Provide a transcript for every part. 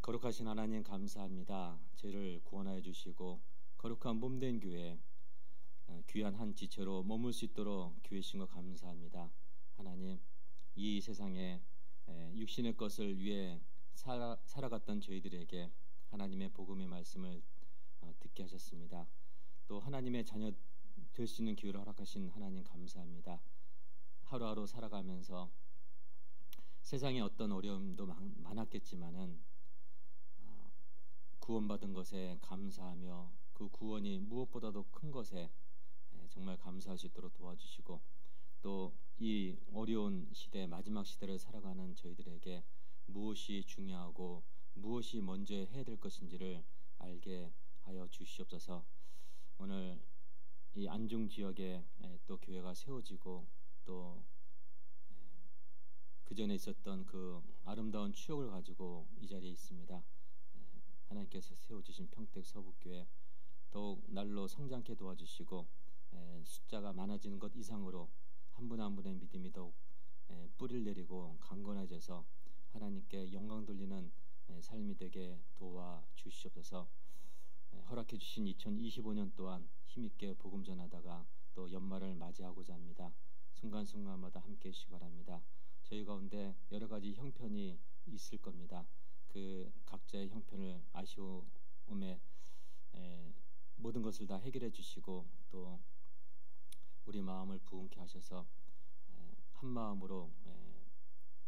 거룩하신 하나님 감사합니다. 죄를 구원하여 주시고 거룩한 몸된 교회, 귀한 한 지체로 머물 수 있도록 교회 주신 것 감사합니다. 하나님, 이 세상에 육신의 것을 위해 살아갔던 저희들에게 하나님의 복음의 말씀을 듣게 하셨습니다. 또 하나님의 자녀 될 수 있는 기회를 허락하신 하나님 감사합니다. 하루하루 살아가면서 세상에 어떤 어려움도 많았겠지만은 구원받은 것에 감사하며 그 구원이 무엇보다도 큰 것에 정말 감사할 수 있도록 도와주시고, 또 이 어려운 시대, 마지막 시대를 살아가는 저희들에게 무엇이 중요하고 무엇이 먼저 해야 될 것인지를 알게 하여 주시옵소서. 오늘 이 안중 지역에 또 교회가 세워지고 또 그 전에 있었던 그 아름다운 추억을 가지고 이 자리에 있습니다. 하나님께서 세워주신 평택 서북교회 더욱 날로 성장케 도와주시고 숫자가 많아지는 것 이상으로 한 분 한 분의 믿음이 더욱 뿌리를 내리고 강건해져서 하나님께 영광 돌리는 삶이 되게 도와주시옵소서. 허락해 주신 2025년 또한 힘있게 복음 전하다가 또 연말을 맞이하고자 합니다. 순간순간마다 함께 해주시기 바랍니다. 저희 가운데 여러 가지 형편이 있을 겁니다. 그 각자의 형편을 아쉬움에 모든 것을 다 해결해 주시고 또 우리 마음을 부흥케 하셔서 한 마음으로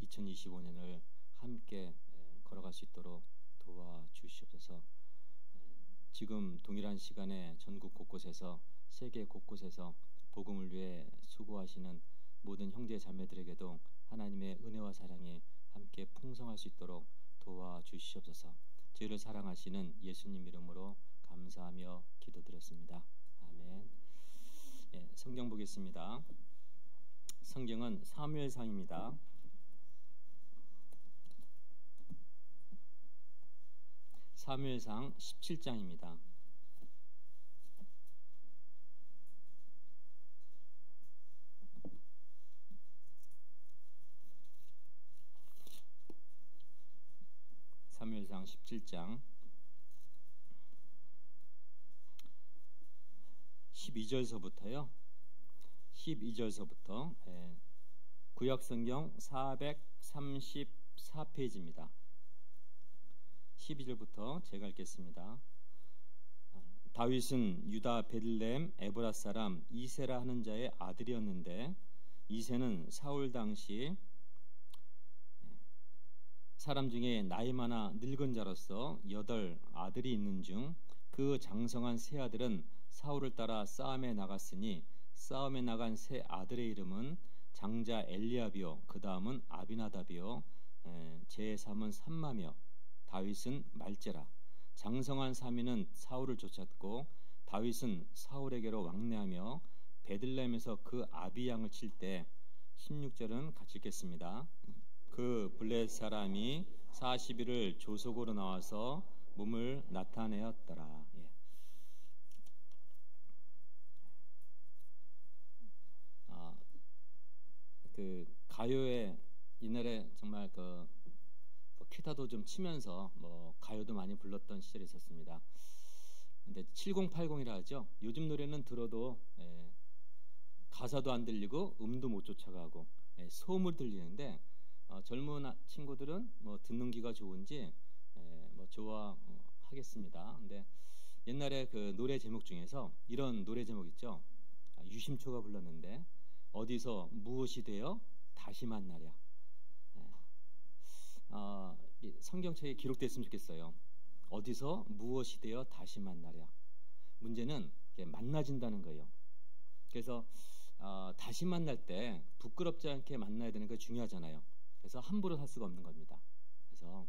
2025년을 함께 걸어갈 수 있도록 도와주시옵소서. 지금 동일한 시간에 전국 곳곳에서, 세계 곳곳에서 복음을 위해 수고하시는 모든 형제 자매들에게도 하나님의 은혜와 사랑이 함께 풍성할 수 있도록 도와주시옵소서. 저희를 사랑하시는 예수님 이름으로 감사하며 기도드렸습니다. 아멘. 성경 보겠습니다. 성경은 사무엘상입니다. 사무엘상 17장입니다. 사무엘상 17장 12절서부터요. 12절서부터 구약성경 434페이지입니다. 12절부터 제가 읽겠습니다. 다윗은 유다 베들레헴 에브라 사람 이세라 하는 자의 아들이었는데, 이세는 사울 당시 사람 중에 나이 많아 늙은 자로서 8 아들이 있는 중 그 장성한 세 아들은 사울을 따라 싸움에 나갔으니, 싸움에 나간 세 아들의 이름은 장자 엘리압이요, 그 다음은 아비나답이요, 제3은 삼마며 다윗은 말제라. 장성한 3인은 사울을 쫓았고 다윗은 사울에게로 왕래하며 베들레헴에서 그 아비양을 칠 때, 16절은 같이 읽겠습니다. 그 블레 사람이 40일을 조속으로 나와서 몸을 나타내었더라. 그 가요에 옛날에 정말 그 기타도 좀 치면서 가요도 많이 불렀던 시절이 있었습니다. 근데 7080이라 하죠. 요즘 노래는 들어도 가사도 안 들리고 음도 못 쫓아가고 소음을 들리는데, 젊은 친구들은 듣는 귀가 좋은지 좋아하겠습니다. 근데 옛날에 그 노래 제목 중에서 이런 노래 제목 있죠. 유심초가 불렀는데, 어디서 무엇이 되어 다시 만나랴. 성경책에 기록됐으면 좋겠어요. 어디서 무엇이 되어 다시 만나랴. 문제는 만나진다는 거예요. 그래서 다시 만날 때 부끄럽지 않게 만나야 되는 게 중요하잖아요. 그래서 함부로 살 수가 없는 겁니다. 그래서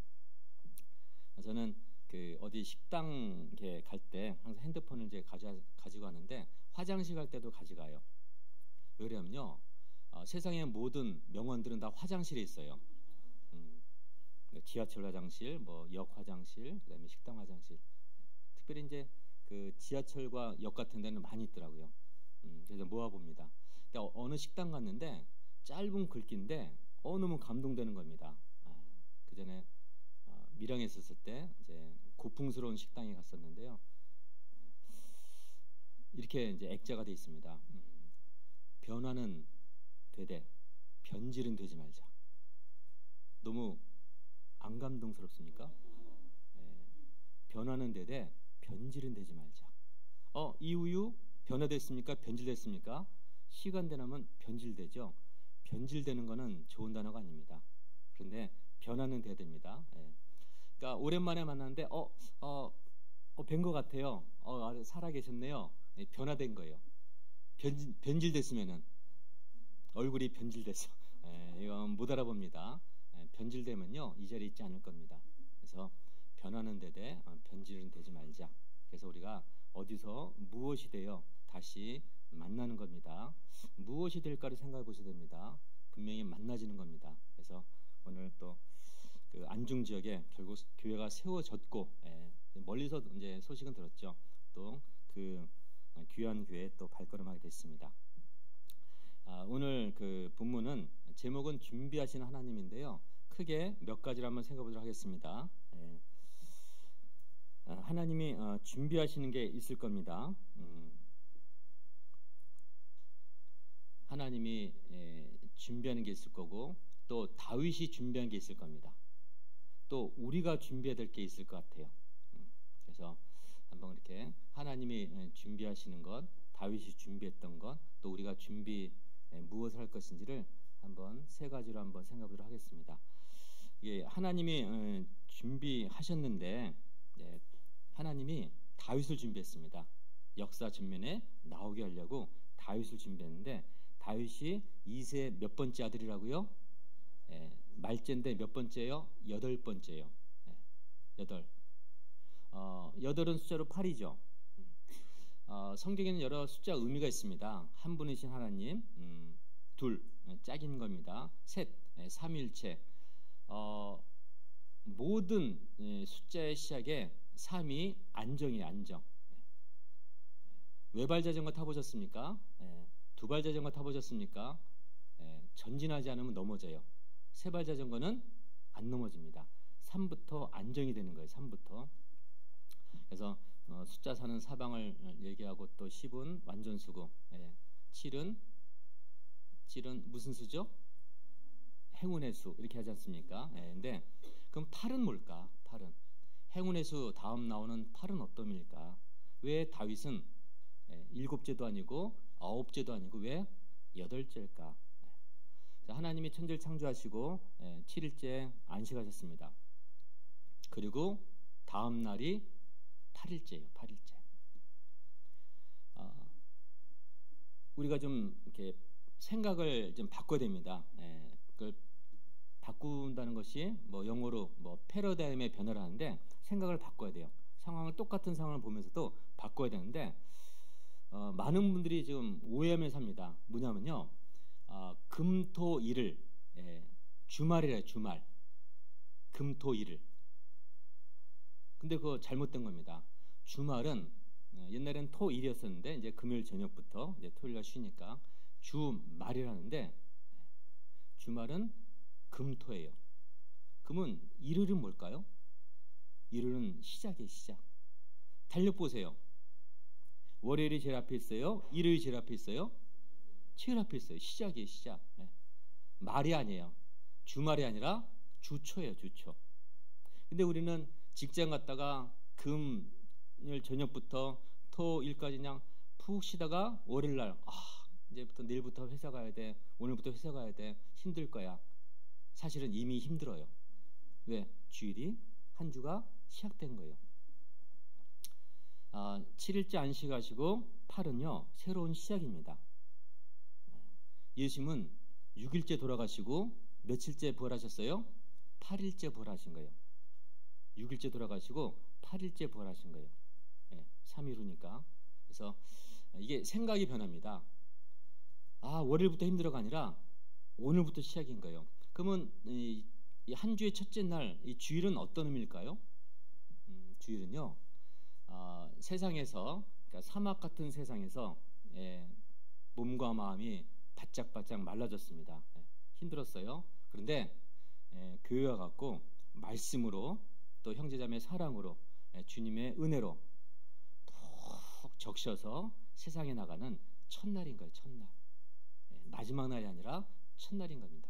저는 그 어디 식당에 갈 때 항상 핸드폰을 이제 가지고 가는데, 화장실 갈 때도 가져가요. 왜냐면요, 세상의 모든 명언들은 다 화장실에 있어요. 지하철 화장실, 역 화장실, 그다음에 식당 화장실. 특별히 이제 그 지하철과 역 같은 데는 많이 있더라고요. 그래서 모아봅니다. 어느 식당 갔는데 짧은 글귀인데 너무 감동되는 겁니다. 그 전에 밀양에 있었을 때 이제 고풍스러운 식당에 갔었는데요. 이렇게 이제 액자가 돼 있습니다. 변화는 되되 변질은 되지 말자. 너무 안 감동스럽습니까? 변화는 되되 변질은 되지 말자. 이 우유 변화됐습니까? 변질됐습니까? 시간 지나면 변질되죠. 변질되는 거는 좋은 단어가 아닙니다. 그런데 변화는 돼야 됩니다. 그러니까 오랜만에 만났는데 뵌 것 같아요. 살아 계셨네요. 변화된 거예요. 변질됐으면은 얼굴이 변질됐어. 이건 못 알아봅니다. 변질되면요 이 자리에 있지 않을 겁니다. 그래서 변화는 되되 변질은 되지 말자. 그래서 우리가 어디서 무엇이 되어 다시 만나는 겁니다. 무엇이 될까를 생각해 보셔야 됩니다. 분명히 만나지는 겁니다. 그래서 오늘 또 그 안중 지역에 결국 교회가 세워졌고 멀리서 이제 소식은 들었죠. 또 그 귀한 교회에 또 발걸음하게 됐습니다. 오늘 그 본문은 제목은 준비하신 하나님인데요. 크게 몇 가지를 한번 생각해 보도록 하겠습니다. 하나님이 준비하시는 게 있을 겁니다. 하나님이 준비하는 게 있을 거고 또 다윗이 준비한 게 있을 겁니다. 또 우리가 준비해야 될 게 있을 것 같아요. 그래서 한번 이렇게 하나님이 준비하시는 것, 다윗이 준비했던 것, 또 우리가 무엇을 할 것인지를 한번 세 가지로 한번 생각해 보도록 하겠습니다. 하나님이 준비하셨는데 하나님이 다윗을 준비했습니다. 역사 전면에 나오게 하려고 다윗을 준비했는데 다윗이 2세 몇 번째 아들이라고요? 말째인데 몇 번째요? 8번째요. 8. 8은 숫자로 8이죠. 성경에는 여러 숫자 의미가 있습니다. 한 분이신 하나님, 둘, 짝인 겁니다. 셋, 삼일체. 모든 숫자의 시작에 3이 안정이에요. 안정. 외발 자전거 타보셨습니까? 두발 자전거 타보셨습니까? 전진하지 않으면 넘어져요. 세발 자전거는 안 넘어집니다. 3부터 안정이 되는 거예요. 3부터. 그래서 숫자 4는 사방을 얘기하고 또 10은 완전수고 7은 무슨 수죠? 행운의 수 이렇게 하지 않습니까? 근데 그럼 8은 뭘까? 8은 행운의 수 다음 나오는 8은 어떤 의미일까? 왜 다윗은 7제도 아니고 9제도 아니고 왜 8제일까? 하나님이 천지를 창조하시고 7일째 안식하셨습니다. 그리고 다음 날이 8일째예요. 8일째. 우리가 좀 이렇게 생각을 좀 바꿔야 됩니다. 그걸 바꾼다는 것이 뭐 영어로 패러다임의 변화를 하는데 생각을 바꿔야 돼요. 똑같은 상황을 보면서도 바꿔야 되는데 많은 분들이 지금 오해하면서 삽니다. 뭐냐면요. 금토일을 주말이래요. 주말. 금토일을. 근데 그거 잘못된 겁니다. 주말은 옛날엔 토일이었었는데 이제 금요일 저녁부터 이제 토요일날 쉬니까 주말이라는데 주말은 금토예요. 그러면 일요일은 뭘까요? 일요일은 시작이에요. 시작. 달력 보세요. 월요일이 제일 앞에 있어요. 일요일이 제일 앞에 있어요. 제일 앞에 있어요. 시작이에요. 시작. 말이 아니에요. 주말이 아니라 주초예요. 주초. 근데 우리는 직장 갔다가 금요일 저녁부터 토일까지 그냥 푹 쉬다가 월요일날 이제부터 내일부터 회사 가야 돼. 오늘부터 회사 가야 돼. 힘들 거야. 사실은 이미 힘들어요. 왜? 주일이 한 주가 시작된 거예요. 7일째 안식하시고 8은요 새로운 시작입니다. 예수님은 6일째 돌아가시고 며칠째 부활하셨어요? 8일째 부활하신 거예요. 6일째 돌아가시고 8일째 부활하신 거예요. 3일 후니까. 그래서 이게 생각이 변합니다. 월요일부터 힘들어가 아니라 오늘부터 시작인 거예요. 그러면 이 한 주의 첫째 날 이 주일은 어떤 의미일까요? 주일은요 세상에서 그러니까 사막 같은 세상에서 몸과 마음이 바짝바짝 말라졌습니다. 예, 힘들었어요. 그런데 교회 와갖고 말씀으로 또 형제자매 사랑으로 주님의 은혜로 푹 적셔서 세상에 나가는 첫날인 거예요. 첫날. 마지막 날이 아니라 첫날인 겁니다.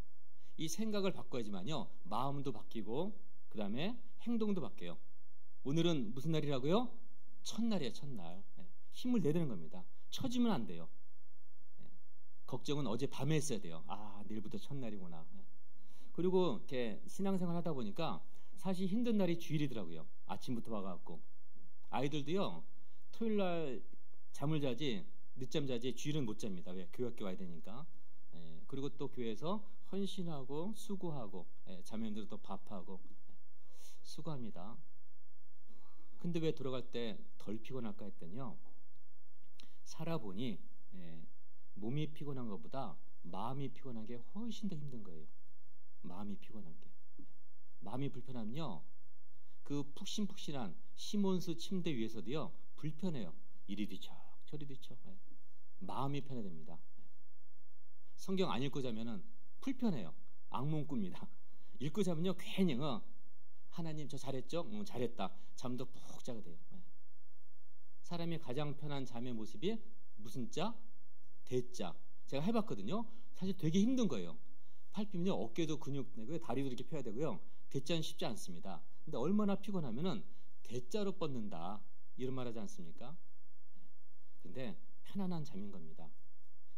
이 생각을 바꿔야지만요. 마음도 바뀌고 그 다음에 행동도 바뀌어요. 오늘은 무슨 날이라고요? 첫날이에요. 첫날. 힘을 내야 되는 겁니다. 처지면 안 돼요. 걱정은 어제 밤에 했어야 돼요. 아, 내일부터 첫날이구나. 그리고 이렇게 신앙생활 하다 보니까 사실 힘든 날이 주일이더라고요. 아침부터 와갖고. 아이들도요, 토요일 날 잠을 자지, 늦잠 자지, 주일은 못 잡니다. 왜? 교회 와야 되니까. 그리고 또 교회에서 헌신하고, 수고하고, 자매님들도 또 밥하고, 수고합니다. 근데 왜 돌아갈 때 덜 피곤할까 했더니요, 살아보니, 몸이 피곤한 것보다 마음이 피곤한 게 훨씬 더 힘든 거예요. 마음이 피곤한 게. 마음이 불편하면요, 그 푹신푹신한 시몬스 침대 위에서도요, 불편해요. 이리 뒤척 저리 뒤척. 마음이 편해야 됩니다. 성경 안 읽고 자면은 불편해요. 악몽 꿉니다. 읽고 자면요, 괜히 하나님 저 잘했죠? 잘했다. 잠도 푹 자게 돼요. 사람이 가장 편한 잠의 모습이 무슨 자? 대자. 제가 해봤거든요. 사실 되게 힘든 거예요. 팔 삐면요, 어깨도 근육 내고요, 다리도 이렇게 펴야 되고요. 대자는 쉽지 않습니다. 근데 얼마나 피곤하면은 대자로 뻗는다, 이런 말 하지 않습니까? 근데 편안한 잠인 겁니다.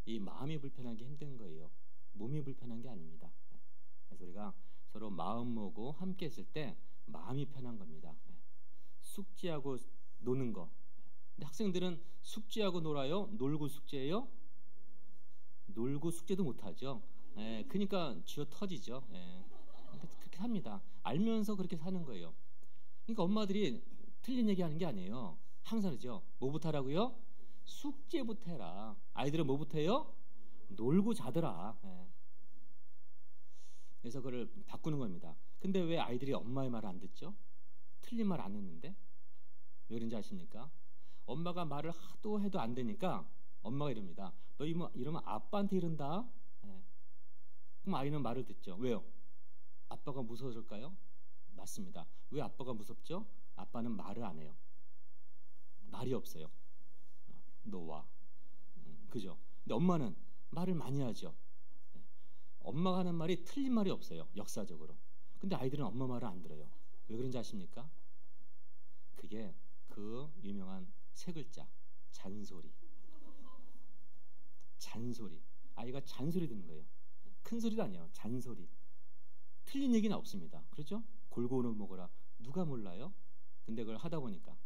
이 마음이 불편한 게 힘든 거예요. 몸이 불편한 게 아닙니다. 그래서 우리가 서로 마음 먹고 함께 있을 때 마음이 편한 겁니다. 숙제하고 노는 거. 근데 학생들은 숙제하고 놀아요? 놀고 숙제예요? 놀고 숙제도 못하죠. 그러니까 쥐어 터지죠. 그렇게 삽니다. 알면서 그렇게 사는 거예요. 그러니까 엄마들이 틀린 얘기하는 게 아니에요. 항상 그러죠. 뭐부터 하라고요? 숙제부터 해라. 아이들은 뭐부터 해요? 놀고 자더라. 그래서 그걸 바꾸는 겁니다. 근데 왜 아이들이 엄마의 말을 안 듣죠? 틀린 말 안 했는데? 왜 그런지 아십니까? 엄마가 말을 하도 해도 안 되니까 엄마가 이럽니다. 너 이러면 아빠한테 이른다. 그럼 아이는 말을 듣죠. 왜요? 아빠가 무서워질까요? 맞습니다. 왜 아빠가 무섭죠? 아빠는 말을 안 해요. 말이 없어요. 너와. 그죠? 근데 엄마는 말을 많이 하죠. 엄마가 하는 말이 틀린 말이 없어요. 역사적으로. 근데 아이들은 엄마 말을 안 들어요. 왜 그런지 아십니까? 그게 그 유명한 세 글자, 잔소리. 잔소리. 아이가 잔소리 듣는 거예요. 큰 소리도 아니에요. 잔소리. 틀린 얘기는 없습니다. 그렇죠? 골고루 먹어라. 누가 몰라요? 근데 그걸 하다 보니까.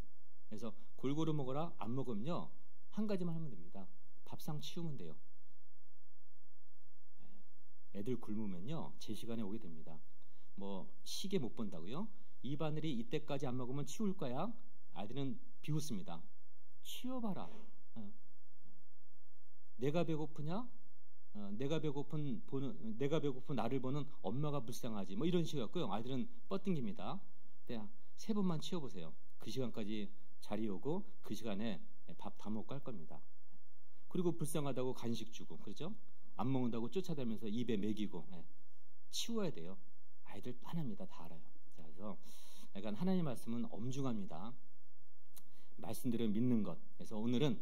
그래서 골고루 먹어라. 안 먹으면요, 한 가지만 하면 됩니다. 밥상 치우면 돼요. 애들 굶으면요, 제 시간에 오게 됩니다. 뭐 시계 못 본다고요? 입바늘이 이때까지 안 먹으면 치울 거야? 아이들은 비웃습니다. 치워봐라. 내가 배고프냐? 내가 배고픈 나를 보는 엄마가 불쌍하지. 뭐 이런 식이었고요. 아이들은 뻗ting깁니다. 세 번만 치워보세요. 그 시간까지 자리 오고 그 시간에 밥 다 먹고 할 겁니다. 그리고 불쌍하다고 간식 주고, 그렇죠? 안 먹는다고 쫓아다니면서 입에 먹이고. 치워야 돼요. 아이들 빤합니다. 다 알아요. 자, 그래서 약간 하나님 말씀은 엄중합니다. 말씀대로 믿는 것. 그래서 오늘은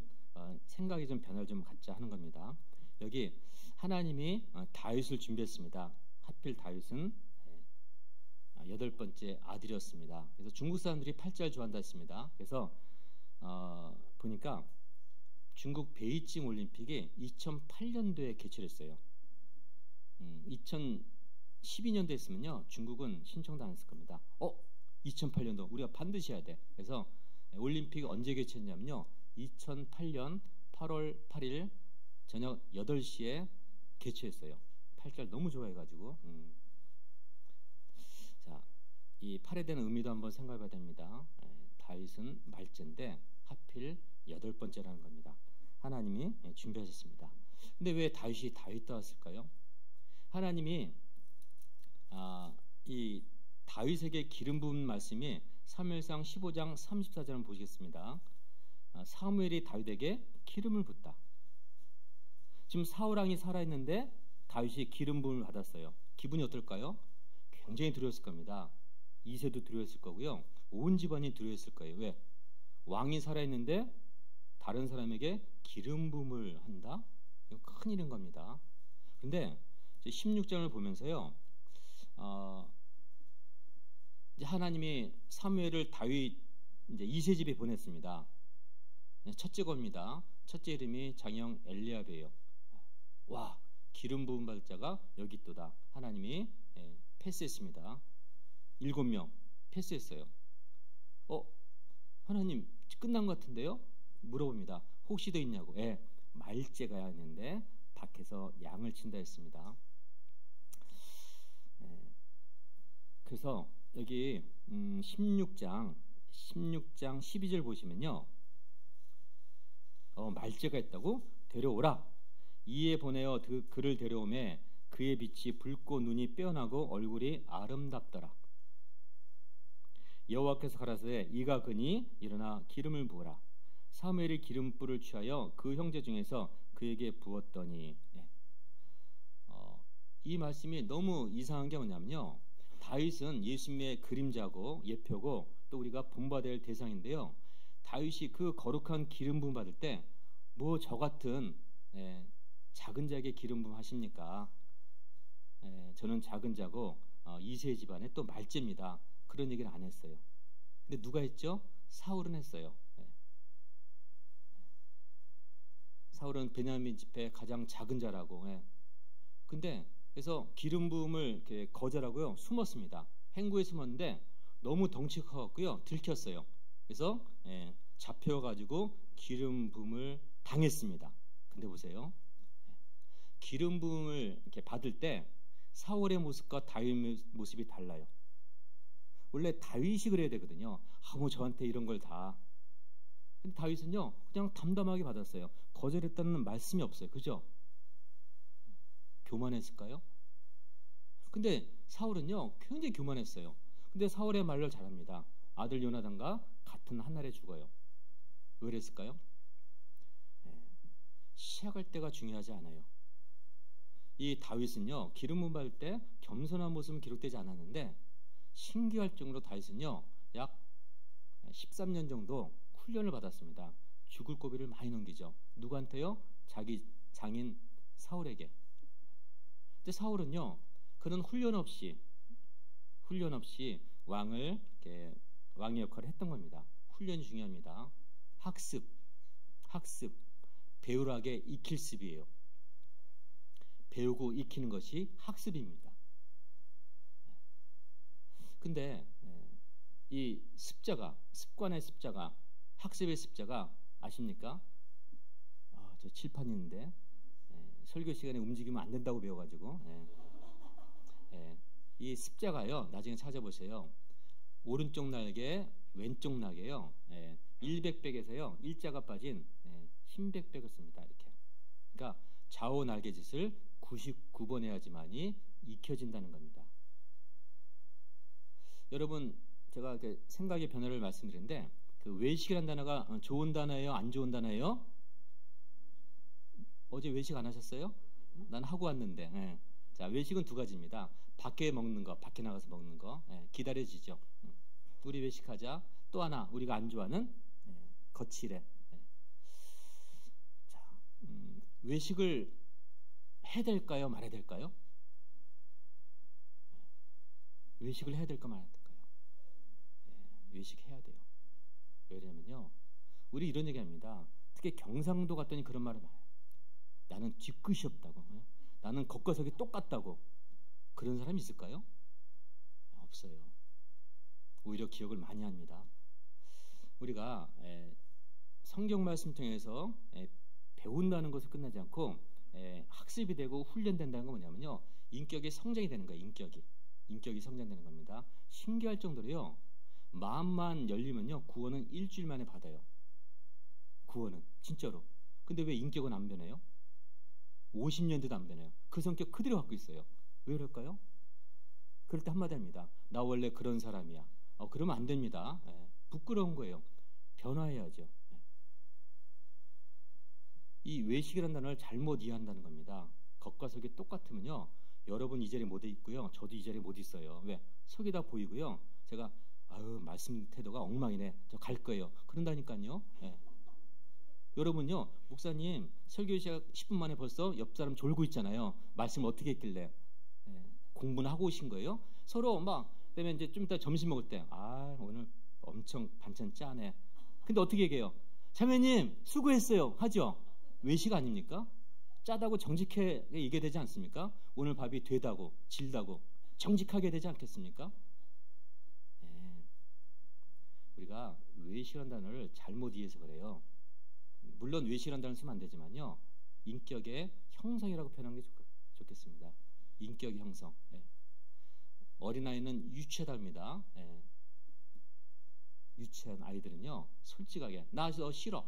생각이 좀 변화를 좀 갖자 하는 겁니다. 여기 하나님이 다윗을 준비했습니다. 하필 다윗은 8번째 아들이었습니다. 그래서 중국 사람들이 팔자를 좋아한다 했습니다. 그래서 보니까 중국 베이징 올림픽이 2008년도에 개최했어요. 2012년도에 했으면요, 중국은 신청도 안 했을 겁니다. 2008년도 우리가 반드시 해야 돼. 그래서 올림픽이 언제 개최했냐면요, 2008년 8월 8일 저녁 8시에 개최했어요. 팔자를 너무 좋아해가지고. 자, 이 팔에 대한 의미도 한번 생각해봐야 됩니다. 다윗은 말째인데 하필 8번째라는 겁니다. 하나님이 준비하셨습니다. 근데 왜 다윗이 다윗다웠을까요? 하나님이 이 다윗에게 기름 부은 말씀이 사무엘상 15장 34절을 보시겠습니다. 사무엘이 다윗에게 기름을 붓다. 지금 사울 왕이 살아있는데 다윗이 기름 부음을 받았어요. 기분이 어떨까요? 굉장히 두려웠을 겁니다. 이새도 두려웠을 거고요. 온 집안이 두려웠을 거예요. 왜? 왕이 살아있는데 다른 사람에게 기름 부음을 한다? 이거 큰일인 겁니다. 그런데 16장을 보면서요, 이제 하나님이 사무엘을 다윗 이제 이세 집에 보냈습니다. 첫째 겁니다. 첫째 이름이 장형 엘리압이에요. 와, 기름 부음 받을 자가 여기 있도다. 하나님이 패스했습니다. 7명 패스했어요. 하나님 끝난 것 같은데요? 물어봅니다. 혹시 더 있냐고. 말제가 있는데 밖에서 양을 친다 했습니다. 그래서 여기 16장 12절 보시면요, 말제가 있다고? 데려오라. 이에 보내어 그를 데려오매 그의 빛이 붉고 눈이 빼어나고 얼굴이 아름답더라. 여호와께서 가라사대 이가 그니 일어나 기름을 부으라. 사무엘이 기름불을 취하여 그 형제 중에서 그에게 부었더니, 이 말씀이 너무 이상한 게 뭐냐면요, 다윗은 예수님의 그림자고 예표고 또 우리가 본받을 대상인데요, 다윗이 그 거룩한 기름 부음 받을 때 뭐 저 같은 작은 자에게 기름 부음 하십니까? 저는 작은 자고 이세 집안의 또 말제입니다. 그런 얘기를 안 했어요. 근데 누가 했죠? 사울은 했어요. 사울은 베냐민 집회 가장 작은 자라고. 근데 그래서 기름 부음을 이렇게 거절하고요, 숨었습니다. 행구에 숨었는데 너무 덩치가 커갖고요, 들켰어요. 그래서 잡혀가지고 기름 부음을 당했습니다. 근데 보세요, 기름 부음을 이렇게 받을 때 사울의 모습과 다윗의 모습이 달라요. 원래 다윗이 그래야 되거든요. 뭐 저한테 이런 걸 다. 근데 다윗은요, 그냥 담담하게 받았어요. 거절했다는 말씀이 없어요. 그죠? 교만했을까요? 근데 사울은요, 굉장히 교만했어요. 근데 사울의 말을 잘합니다. 아들 요나단과 같은 한날에 죽어요. 왜 그랬을까요? 시작할 때가 중요하지 않아요. 이 다윗은요, 기름 부음 받을 때 겸손한 모습은 기록되지 않았는데 신기할 정도로 다윗은요, 약 13년 정도 훈련을 받았습니다. 죽을 고비를 많이 넘기죠. 누구한테요? 자기 장인 사울에게. 근데 사울은요, 그런 훈련 없이 왕의 역할을 했던 겁니다. 훈련이 중요합니다. 학습, 배우락에 익힐습이에요. 배우고 익히는 것이 학습입니다. 근데 이 습관의 습자가, 학습의 습자가 아십니까? 저 칠판 있는데 설교 시간에 움직이면 안 된다고 배워가지고, 이 습자가요, 나중에 찾아보세요. 오른쪽 날개, 왼쪽 날개요, 1백백에서요, 일자가 빠진 흰백백을 씁니다. 이렇게. 그러니까 좌우 날개짓을 99번 해야지만이 익혀진다는 겁니다. 여러분, 제가 생각의 변화를 말씀드렸는데, 그 외식이라는 단어가 좋은 단어예요? 안 좋은 단어예요? 어제 외식 안 하셨어요? 난 하고 왔는데. 자, 외식은 두 가지입니다. 밖에 먹는 거, 밖에 나가서 먹는 거. 기다려지죠. 우리 외식하자. 또 하나, 우리가 안 좋아하는 거칠해. 자, 외식을 해야 될까요? 말아야 될까요? 외식을 해야 될까 말아야 될까요? 외식해야 돼요. 왜냐면요, 우리 이런 얘기합니다. 특히 경상도 갔더니 그런 말을 많아요. 나는 뒤끝이 없다고. 나는 겉과속이 똑같다고. 그런 사람이 있을까요? 없어요. 오히려 기억을 많이 합니다. 우리가 성경 말씀 통해서 배운다는 것을 끝나지 않고 학습이 되고 훈련된다는 건 뭐냐면요, 인격이 성장이 되는 거예요. 인격이 성장되는 겁니다. 신기할 정도로요, 마음만 열리면요, 구원은 일주일 만에 받아요. 구원은 진짜로. 근데 왜 인격은 안 변해요? 50년 돼도 안 변해요. 그 성격 그대로 갖고 있어요. 왜 그럴까요? 그럴 때 한마디 합니다. 나 원래 그런 사람이야. 그러면 안 됩니다. 부끄러운 거예요. 변화해야죠. 이 외식이라는 단어를 잘못 이해한다는 겁니다. 겉과 속이 똑같으면요, 여러분 이 자리에 못 있고요, 저도 이 자리에 못 있어요. 왜? 속이 다 보이고요. 제가 아유 말씀 태도가 엉망이네. 저 갈 거예요. 그런다니까요. 예. 여러분요, 목사님 설교 시작 10분 만에 벌써 옆 사람 졸고 있잖아요. 말씀 어떻게 했길래? 예. 공부는 하고 오신 거예요? 서로 막 그다음에 이제 좀 이따 점심 먹을 때 오늘 엄청 반찬 짜네. 근데 어떻게 얘기해요? 자매님 수고했어요 하죠? 외식 아닙니까? 짜다고 정직하게 얘기해야 되지 않습니까? 오늘 밥이 되다고 질다고 정직하게 되지 않겠습니까? 네. 우리가 외식이라는 단어를 잘못 이해해서 그래요. 물론 외식이라는 단어를 쓰면 안 되지만요, 인격의 형성이라고 표현하는 게 좋겠습니다. 인격의 형성. 네. 어린아이는 유치하답니다. 네. 유치한 아이들은요 솔직하게 나 너 싫어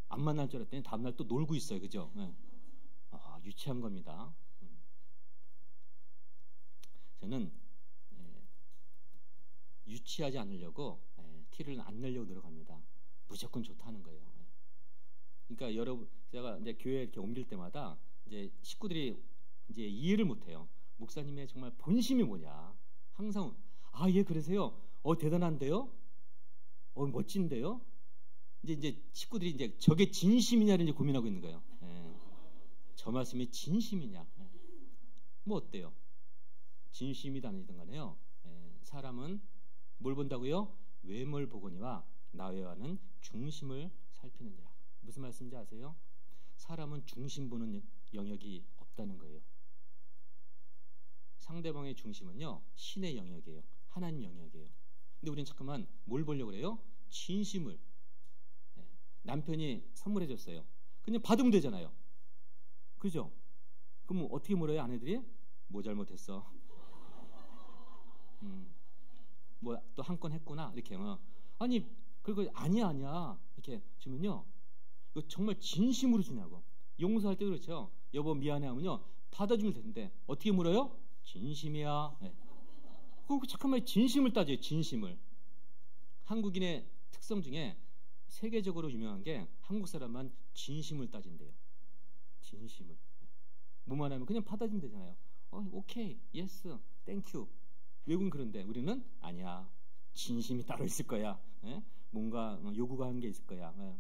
안 만날 줄 알았더니 다음날 또 놀고 있어요. 그죠? 네. 유치한 겁니다. 저는 유치하지 않으려고 티를 안 내려고 노력합니다. 무조건 좋다는 거예요. 그러니까 여러분 제가 이제 교회 이렇게 옮길 때마다 이제 식구들이 이제 이해를 못해요. 목사님의 정말 본심이 뭐냐. 항상 예 그러세요. 대단한데요. 멋진데요. 이제 식구들이 이제 저게 진심이냐를 이제 고민하고 있는 거예요. 저 말씀이 진심이냐. 뭐 어때요? 진심이다 아니든 간에요. 사람은 뭘 본다고요? 외모를 보거니와 나외와는 중심을 살피느니라. 무슨 말씀인지 아세요? 사람은 중심 보는 영역이 없다는 거예요. 상대방의 중심은요 신의 영역이에요. 하나님 영역이에요. 근데 우리는 잠깐만 뭘 보려고 그래요? 진심을. 남편이 선물해 줬어요. 그냥 받으면 되잖아요. 그죠? 그럼 어떻게 물어요 아내들이? 뭐 잘못했어? 뭐 또 한 건 했구나 이렇게. 아니 그리고 아니야 이렇게 주면요 이거 정말 진심으로 주냐고. 용서할 때 그렇죠. 여보 미안해 하면요 받아주면 되는데 어떻게 물어요? 진심이야. 네. 잠깐만 진심을 따져요. 진심을. 한국인의 특성 중에 세계적으로 유명한 게 한국 사람만 진심을 따진대요. 진심을. 뭐만 하면 그냥 받아주면 되잖아요. 오케이, 예스, 땡큐. 외국은 그런데 우리는 아니야. 진심이 따로 있을 거야. 예? 뭔가 요구가 한 게 있을 거야. 예.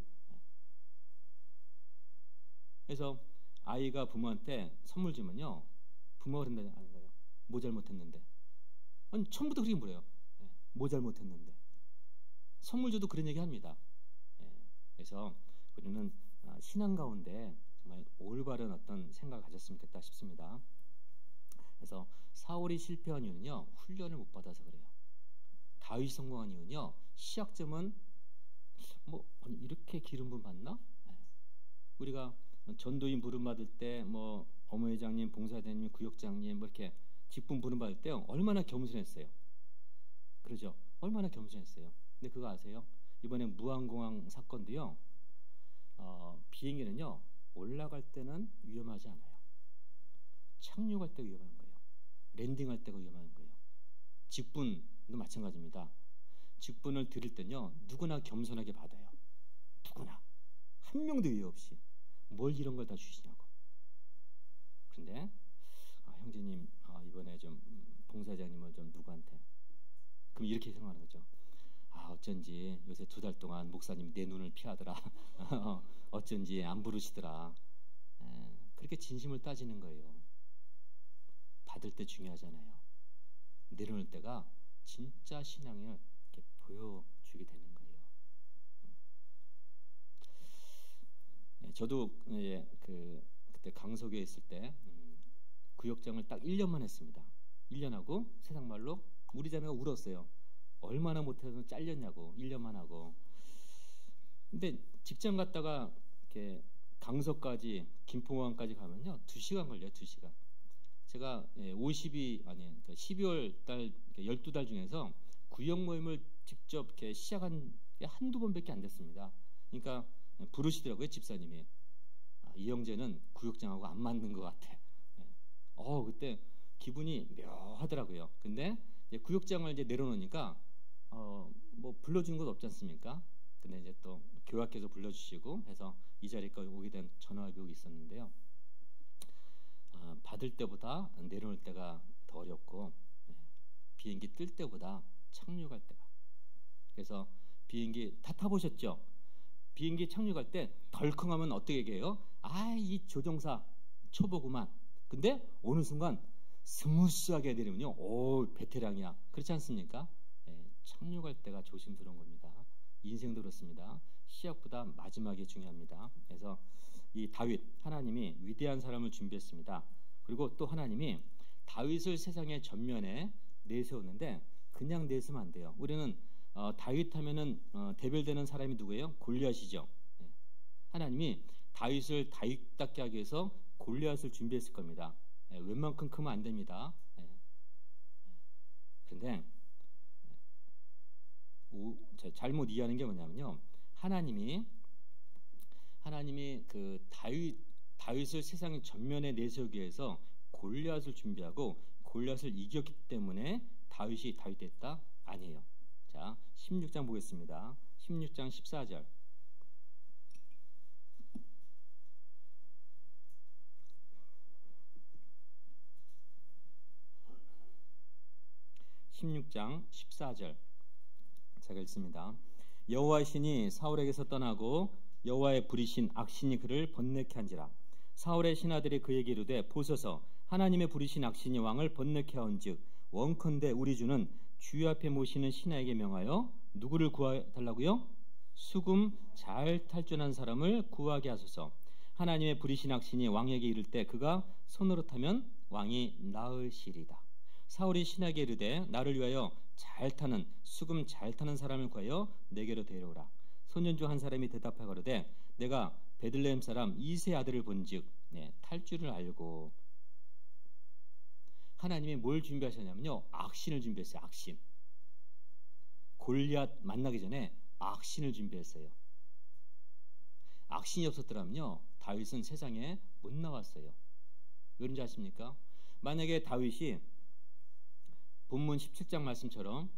그래서 아이가 부모한테 선물 주면요 부모가 그런다는 거예요. 뭐 잘못했는데. 아니 처음부터 그렇게 물어요. 뭐 잘못했는데. 선물 줘도 그런 얘기 합니다. 그래서 우리는 신앙 가운데 정말 올바른 어떤 생각을 가졌으면 좋겠다 싶습니다. 그래서 사울이 실패한 이유는요 훈련을 못 받아서 그래요. 다윗이 성공한 이유는요 시작점은 아니, 이렇게 기름 부음 받나? 우리가 전도인 부름 받을 때 어머회장님, 봉사대님, 구역장님 이렇게 직분 부름 받을 때 얼마나 겸손했어요. 그러죠? 얼마나 겸손했어요. 근데 그거 아세요? 이번에 무안공항 사건도요 비행기는요 올라갈 때는 위험하지 않아요. 착륙할 때 위험한 거예요. 랜딩할 때가 위험한 거예요. 직분도 마찬가지입니다. 직분을 드릴 때는요 누구나 겸손하게 받아요. 누구나 한 명도 예외 없이. 뭘 이런 걸 다 주시냐고. 그런데 형제님 이번에 좀 봉사장님을 좀 누구한테 그럼 이렇게 생각하는 거죠. 어쩐지 요새 2달 동안 목사님이 내 눈을 피하더라. 어쩐지 안 부르시더라. 그렇게 진심을 따지는 거예요. 받을 때 중요하잖아요. 내려놓을 때가 진짜 신앙을 이렇게 보여주게 되는 거예요. 저도 그때 강석에 있을 때 구역장을 딱 1년만 했습니다. 1년 하고 세상 말로 우리 자매가 울었어요. 얼마나 못해서 잘렸냐고. 1년만 하고. 근데 직장 갔다가 이렇게 강석까지 김포공항까지 가면요 2시간 걸려요. 2시간. 제가 12월 달 12달 중에서 구역 모임을 직접 이렇게 시작한 게 한두 번밖에 안 됐습니다. 그러니까 부르시더라고요. 집사님이. 이 형제는 구역장하고 안 맞는 것 같아. 그때 기분이 묘하더라고요. 근데 이제 구역장을 이제 내려놓으니까 불러주는 건 없지 않습니까? 근데 이제 또 교학께서 불러주시고 해서 이 자리까지 오게 된 전화위복이 있었는데요. 받을 때보다 내려올 때가 더 어렵고 비행기 뜰 때보다 착륙할 때가. 그래서 비행기 다 타보셨죠? 비행기 착륙할 때 덜컹하면 어떻게 얘기해요? 아, 이 조종사 초보구만. 근데 어느 순간 스무스하게 내리면요, 오, 베테랑이야. 그렇지 않습니까? 착륙할 때가 조심스러운 겁니다. 인생도 그렇습니다. 시작보다 마지막이 중요합니다. 그래서 이 다윗, 하나님이 위대한 사람을 준비했습니다. 그리고 또 하나님이 다윗을 세상의 전면에 내세웠는데 그냥 내세우면 안 돼요. 우리는 다윗 하면은 대별되는 사람이 누구예요? 골리앗이죠. 하나님이 다윗을 다윗답게 하기 위해서 골리앗을 준비했을 겁니다. 웬만큼 크면 안 됩니다. 그런데 잘못 이해하는 게 뭐냐면요, 하나님이 그 다윗을 세상의 전면에 내세우기 위해서 골리앗을 준비하고 골리앗을 이겼기 때문에 다윗이 다윗 됐다? 아니에요. 자, 16장 보겠습니다. 16장 14절. 16장 14절 제가 읽습니다. 여호와의 신이 사울에게서 떠나고 여호와의 부리신 악신이 그를 번뇌케 한지라. 사울의 신하들이 그에게 이르되 보소서, 하나님의 부리신 악신이 왕을 번뇌케 하온즉 원컨대 우리 주는 주의 앞에 모시는 신하에게 명하여 누구를 구하달라고요? 수금 잘 탈준한 사람을 구하게 하소서. 하나님의 부리신 악신이 왕에게 이를 때 그가 손으로 타면 왕이 나으시리다. 사울이 신하에게 이르되 나를 위하여 잘 타는 수금 잘 타는 사람을 구하여 내게로 데려오라. 소년 중 한 사람이 대답하여 가로되 내가 베들레헴 사람 이세 아들을 본즉 탈 줄을 알고. 하나님이 뭘 준비하셨냐면요, 악신을 준비했어요. 악신. 골리앗 만나기 전에 악신을 준비했어요. 악신이 없었더라면요 다윗은 세상에 못 나왔어요. 왜 그런지 아십니까? 만약에 다윗이 본문 17장 말씀처럼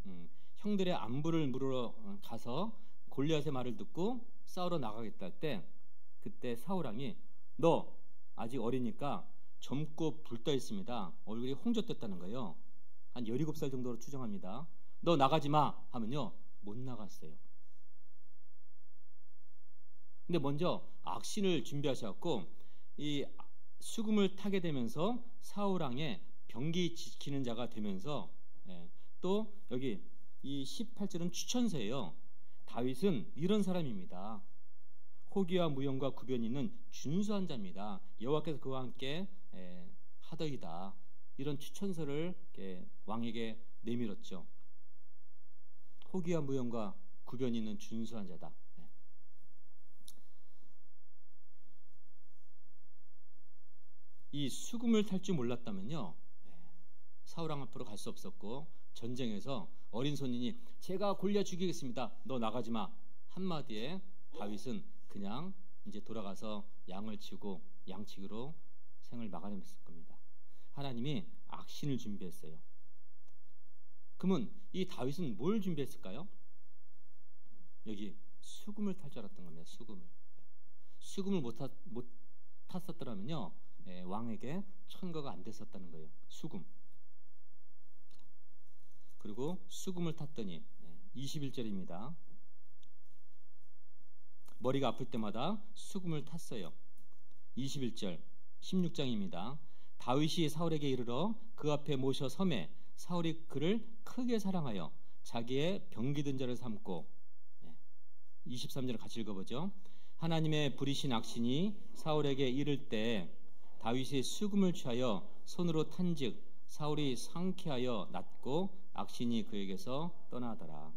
형들의 안부를 물으러 가서 골리앗의 말을 듣고 싸우러 나가겠다 할 때, 그때 사울왕이 너 아직 어리니까 젊고 붉떠 있습니다. 얼굴이 홍조됐다는 거예요. 한 17살 정도로 추정합니다. 너 나가지 마 하면요 못 나갔어요. 근데 먼저 악신을 준비하셔갖고 이 수금을 타게 되면서 사울왕의 병기 지키는 자가 되면서, 또 여기 이 18절은 추천서예요. 다윗은 이런 사람입니다. 호기와 무용과 구변이 있는 준수한 자입니다. 여호와께서 그와 함께 하더이다. 이런 추천서를 왕에게 내밀었죠. 호기와 무용과 구변이 있는 준수한 자다. 이 수금을 탈 줄 몰랐다면요 사울왕 앞으로 갈 수 없었고, 전쟁에서 어린 손님이 제가 골리앗 죽이겠습니다. 너 나가지 마 한마디에 다윗은 그냥 이제 돌아가서 양을 치고 양치기로 생을 막아냈을 겁니다. 하나님이 악신을 준비했어요. 그러면 이 다윗은 뭘 준비했을까요? 여기 수금을 탈 줄 알았던 겁니다. 수금을 못 탔었더라면요 왕에게 천거가 안 됐었다는 거예요. 수금. 그리고 수금을 탔더니 21절입니다. 머리가 아플 때마다 수금을 탔어요. 21절 16장입니다. 다윗이 사울에게 이르러 그 앞에 모셔 섬에 사울이 그를 크게 사랑하여 자기의 병기든 자를 삼고. 23절을 같이 읽어보죠. 하나님의 부리신 악신이 사울에게 이를 때 다윗이 수금을 취하여 손으로 탄즉 사울이 상쾌하여 낫고 악신이 그에게서 떠나더라.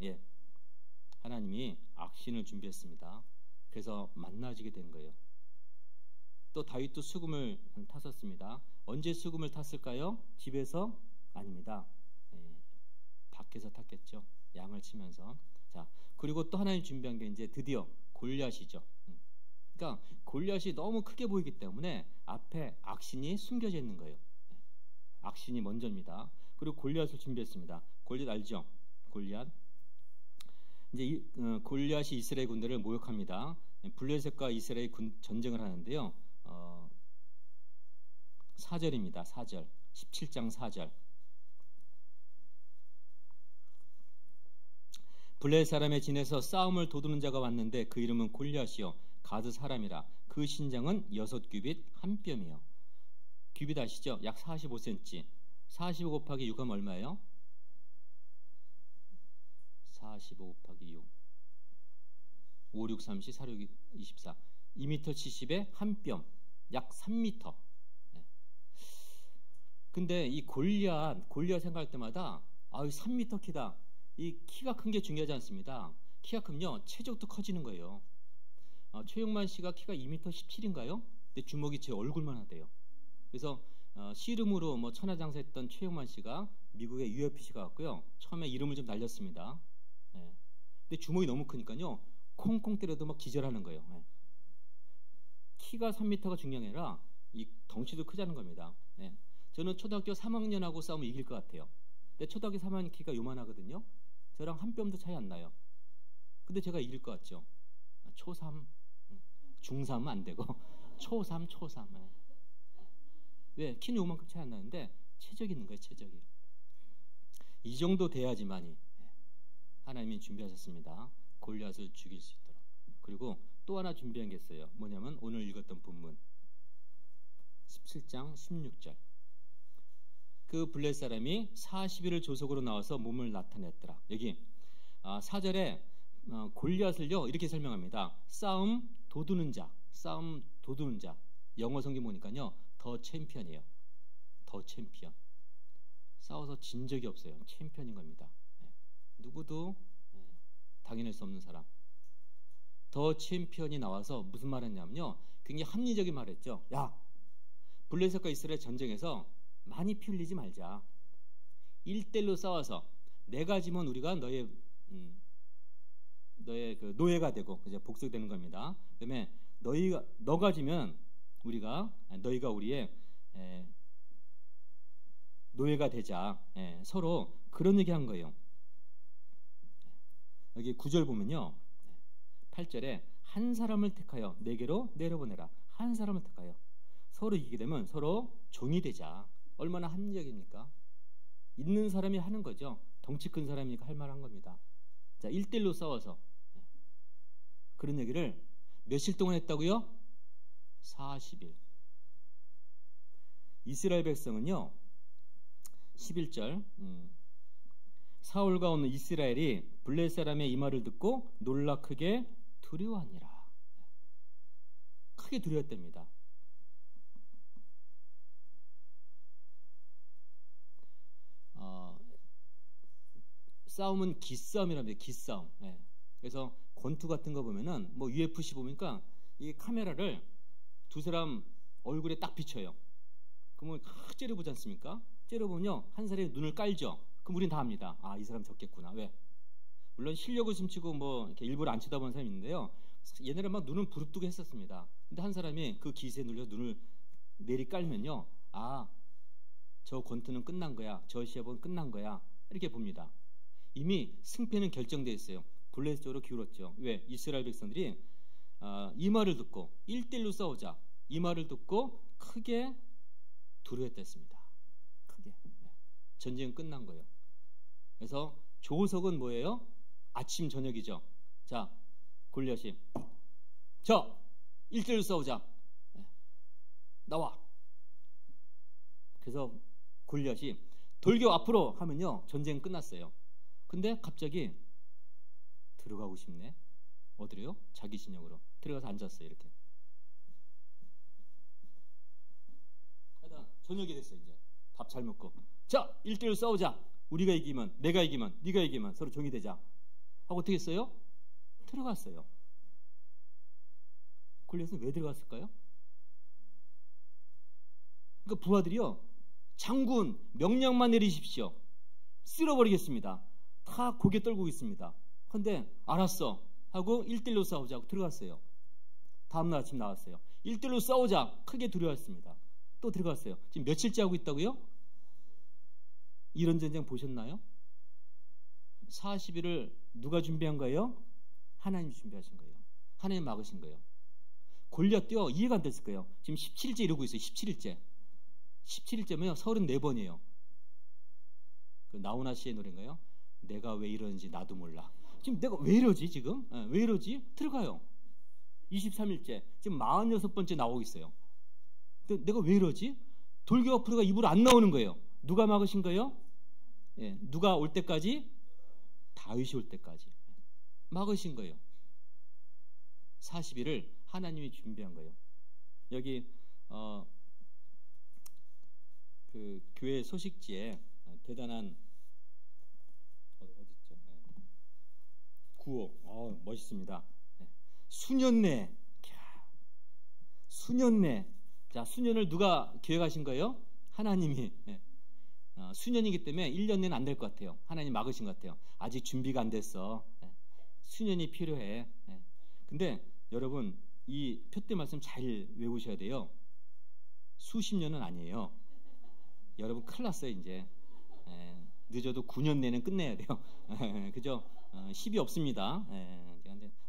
하나님이 악신을 준비했습니다. 그래서 만나지게 된 거예요. 또 다윗도 수금을 탔었습니다. 언제 수금을 탔을까요? 집에서? 아닙니다. 밖에서 탔겠죠. 양을 치면서. 자, 그리고 또 하나님 준비한 게 이제 드디어 골리앗이죠. 그러니까 골리앗이 너무 크게 보이기 때문에 앞에 악신이 숨겨져 있는 거예요. 악신이 먼저입니다. 그리고 골리앗을 준비했습니다. 골리앗 알죠? 골리앗. 이제 골리앗이 이스라엘 군대를 모욕합니다. 블레셋과 이스라엘 전쟁을 하는데요. 4절입니다. 4절. 17장 4절. 블레셋 사람의 진에서 싸움을 도두는 자가 왔는데 그 이름은 골리앗이요 가드 사람이라. 그 신장은 6규빗 한 뼘이요. 규빗 아시죠? 약 45cm. 45 곱하기 6 하면 얼마예요? 45 곱하기 6 5, 6, 30, 4, 6, 24 2m 70에 한 뼘 약 3m. 근데 이 골리앗 생각할 때마다 3m 키다. 이 키가 큰 게 중요하지 않습니다. 키가 크면요 체적도 커지는 거예요. 최용만 씨가 키가 2m 17인가요? 근데 주먹이 제 얼굴만 하대요. 그래서 씨름으로 뭐 천하장사했던 최용만 씨가 미국의 UFC가 왔고요. 처음에 이름을 좀 날렸습니다. 근데 주먹이 너무 크니까요 콩콩 때려도 막 기절하는 거예요. 키가 3m가 중요한 게 아니라 이 덩치도 크자는 겁니다. 저는 초등학교 3학년하고 싸우면 이길 것 같아요. 근데 초등학교 3학년 키가 요만하거든요. 저랑 한 뼘도 차이 안 나요. 근데 제가 이길 것 같죠. 초3, 중3은 안 되고 초3. 왜? 키는 요만큼 차이 안 나는데 체적이 있는 거예요. 체적이. 이 정도 돼야지만이 하나님이 준비하셨습니다. 골리앗을 죽일 수 있도록. 그리고 또 하나 준비한 게 있어요. 뭐냐면 오늘 읽었던 본문 17장 16절. 그 블레셋 사람이 40일을 조속으로 나와서 몸을 나타냈더라. 여기 4절에 골리앗을요 이렇게 설명합니다. 싸움 도두는 자. 영어 성경 보니까요 더 챔피언이에요. 더 챔피언. 싸워서 진 적이 없어요. 챔피언인 겁니다. 누구도 당해낼 수 없는 사람. 더 챔피언이 나와서 무슨 말 했냐면요 굉장히 합리적인 말을 했죠. 야, 블레셋과 이스라엘 전쟁에서 많이 피 흘리지 말자. 1대1로 싸워서 내가 지면 우리가 너의 그 노예가 되고 이제 복수되는 겁니다. 그다음에 너가 지면 너희가 우리의 노예가 되자. 서로 그런 얘기 한 거예요. 여기 9절 보면요 8절에 한 사람을 택하여 내게로 내려보내라. 한 사람을 택하여 서로 이기게 되면 서로 종이 되자. 얼마나 합리적입니까? 있는 사람이 하는 거죠. 덩치 큰 사람이니까 할 만한 겁니다. 자, 1대1로 싸워서 그런 얘기를 며칠 동안 했다고요? 40일. 이스라엘 백성은요 11절 사울과 오는 이스라엘이 블레셋 사람의 이 말을 듣고 놀라 크게 두려워하니라. 크게 두려웠답니다. 싸움은 기싸움이랍니다. 기싸움. 그래서 권투 같은 거 보면은 뭐 UFC 보니까 이 카메라를 두 사람 얼굴에 딱 비춰요. 그러면 째려보지 않습니까? 째려보면요 한 사람이 눈을 깔죠. 그럼 우린 다 압니다. 이 사람 졌겠구나. 왜? 물론 실력을 숨치고 뭐 이렇게 일부러 안 쳐다보는 사람이 있는데요. 옛날에 막 눈은 부릅뜨고 했었습니다. 근데 한 사람이 그 기세에 눌려 눈을 내리 깔면요, 저 권투는 끝난 거야. 저 시합은 끝난 거야. 이렇게 봅니다. 이미 승패는 결정되어 있어요. 블레셋 쪽으로 기울었죠. 왜? 이스라엘 백성들이 이 말을 듣고 1대1로 싸우자. 이 말을 듣고 크게 두려워했습니다. 크게. 전쟁은 끝난 거예요. 그래서 조석은 뭐예요? 아침 저녁이죠. 자, 골리앗이 1대1로 싸우자. 나와. 그래서 골리앗이 돌격 앞으로 하면요 전쟁 끝났어요. 근데 갑자기 들어가고 싶네. 어디로요? 자기 진영으로 들어가서 앉았어요. 이렇게 하다 저녁이 됐어요. 이제 밥 잘 먹고 1대1로 싸우자. 우리가 이기면, 내가 이기면, 네가 이기면 서로 종이 되자 하고 어떻게 했어요? 들어갔어요. 골리앗은 왜 들어갔을까요? 그러니까 부하들이요, 장군 명령만 내리십시오. 쓸어버리겠습니다. 다 고개 떨고 있습니다. 그런데 알았어 하고 1대1로 싸우자고 들어갔어요. 다음날 아침 나왔어요. 1대1로 싸우자. 크게 두려웠습니다. 또 들어갔어요. 지금 며칠째 하고 있다고요? 이런 전쟁 보셨나요? 40일을 누가 준비한 거예요? 하나님이 준비하신 거예요. 하나님 막으신 거예요. 골리앗도요 이해가 안 됐을 거예요. 지금 17일째 이러고 있어요. 17일째면요 34번이에요. 그 나훈아 씨의 노래인가요? 내가 왜 이러는지 나도 몰라. 지금 내가 왜 이러지 지금? 왜 이러지? 들어가요. 23일째 지금 46번째 나오고 있어요. 근데 내가 왜 이러지? 돌격 프로가 입으로 안 나오는 거예요. 누가 막으신 거예요? 예, 누가 올 때까지? 다윗이 올 때까지 막으신 거예요. 40일을 하나님이 준비한 거예요. 여기 그 교회 소식지에 대단한 어딨죠? 구호. 멋있습니다. 수년내. 수년내. 자, 수년을 누가 계획하신 거예요? 하나님이. 수년이기 때문에 1년 내는 안 될 것 같아요. 하나님 막으신 것 같아요. 아직 준비가 안 됐어. 수년이 필요해. 근데 여러분 이 표대 말씀 잘 외우셔야 돼요. 수십 년은 아니에요. 여러분 큰일 났어요. 이제 늦어도 9년 내는 끝내야 돼요. 그죠? 10이 없습니다.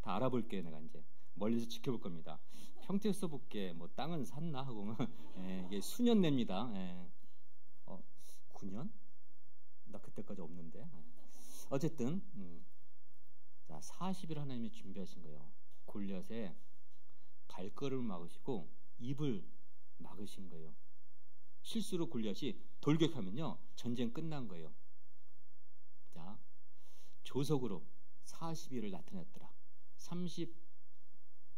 다 알아볼게요. 내가 이제 멀리서 지켜볼 겁니다. 평택 써볼게. 뭐 땅은 샀나 하고 이게 수년 냅니다. 9년? 나 그때까지 없는데. 어쨌든 자 40일 하나님이 준비하신 거예요. 골리앗의 발걸음을 막으시고 입을 막으신 거예요. 실수로 골리앗이 돌격하면요 전쟁 끝난 거예요. 자 조석으로 40일을 나타냈더라.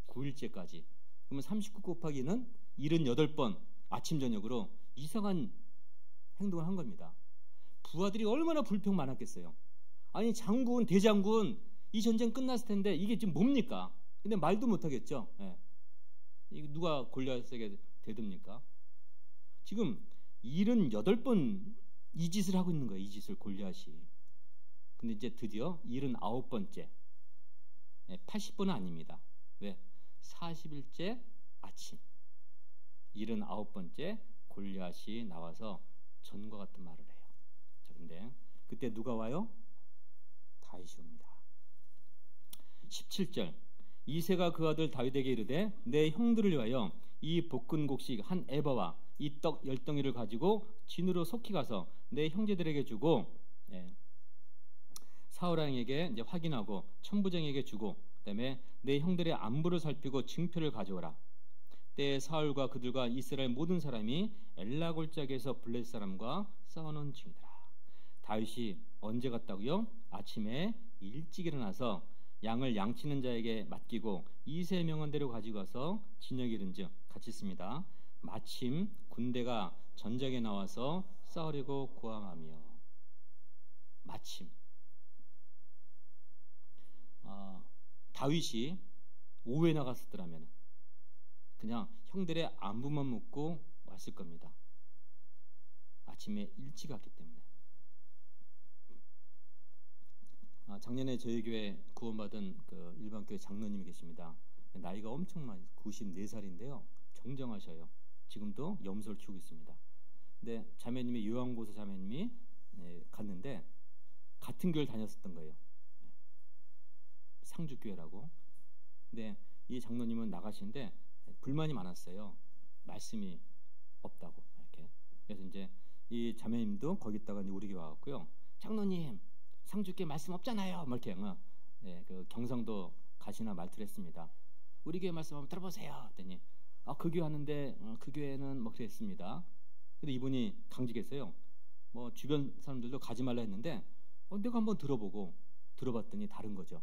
39일째까지. 그러면 39 곱하기는 78번 아침 저녁으로 이상한 행동을 한 겁니다. 부하들이 얼마나 불평 많았겠어요. 아니 장군 대장군 이 전쟁 끝났을 텐데 이게 지금 뭡니까? 근데 말도 못하겠죠. 이거 누가 골리앗에게 대듭니까? 지금 78번 이 짓을 하고 있는 거예요. 이 짓을 골리앗이. 근데 이제 드디어 79번째 80번은 아닙니다. 왜? 40일째 아침 79번째 골리앗이 나와서 전과 같은 말을 해요. 자, 근데 그때 누가 와요? 다윗이 옵니다. 17절 이새가 그 아들 다윗에게 이르되 내 형들을 위하여 이 볶은 곡식 한 에바와 이 떡 10덩이를 가지고 진으로 속히 가서 내 형제들에게 주고 사울왕에게 이제 확인하고 천부장에게 주고 그다음에 내 형들의 안부를 살피고 증표를 가져오라. 때에 사울과 그들과 이스라엘 모든 사람이 엘라 골짜기에서 블레셋 사람과 싸우는 중이더라. 다윗이 언제 갔다고요? 아침에 일찍 일어나서 양을 양치는 자에게 맡기고 이세 명한대로 가지고 가서 진영에 이른즉 같이 있습니다. 마침 군대가 전장에 나와서 싸우려고 고함하며 마침 다윗이 오후에 나갔었더라면 그냥 형들의 안부만 묻고 왔을 겁니다. 아침에 일찍 갔기 때문에. 작년에 저희 교회 구원받은 그 일반교회 장로님이 계십니다. 나이가 엄청 많이 94살인데요. 정정하셔요. 지금도 염소를 키우고 있습니다. 근데 자매님이 요한고서 자매님이 갔는데 같은 교회를 다녔었던 거예요. 상주교회라고. 근데 이 장로님은 나가시는데 불만이 많았어요. 말씀이 없다고 이렇게. 그래서 이제 이 자매님도 거기다가 우리 교회 와갖고요. 장로님 상주교회 말씀 없잖아요. 뭐 이렇게 그 경상도 가시나 말투를 했습니다. 우리 교회 말씀 한번 들어보세요. 했더니 그 교회 하는데 그 교회는 뭐 그랬습니다. 근데 이분이 강직했어요. 뭐 주변 사람들도 가지 말라 했는데 내가 한번 들어보고 들어봤더니 다른 거죠.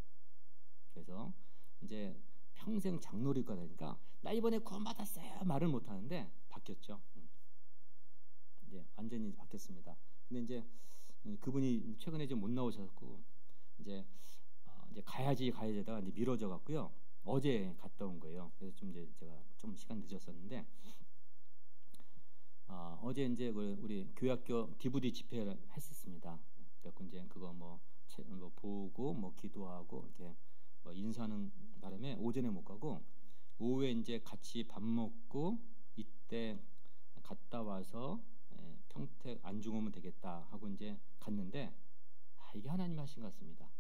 그래서 이제 평생 장로리가 되니까 나 이번에 구원 받았어요 말을 못 하는데 바뀌었죠. 이제 완전히 바뀌었습니다. 근데 이제 그분이 최근에 좀 못 나오셨고 이제 가야지 하다가 이제 미뤄져 갖고요. 어제 갔다 온 거예요. 그래서 좀 이제 제가 좀 시간 늦었었는데 어제 이제 우리 교회학교 DVD 집회를 했었습니다. 그래서 이제 그거 뭐 보고 뭐 기도하고 이렇게 뭐 인사하는 바람에 오전에 못 가고 오후에 이제 같이 밥 먹고 이때 갔다 와서 평택 안중 오면 되겠다 하고 이제 갔는데 이게 하나님 하신 것 같습니다.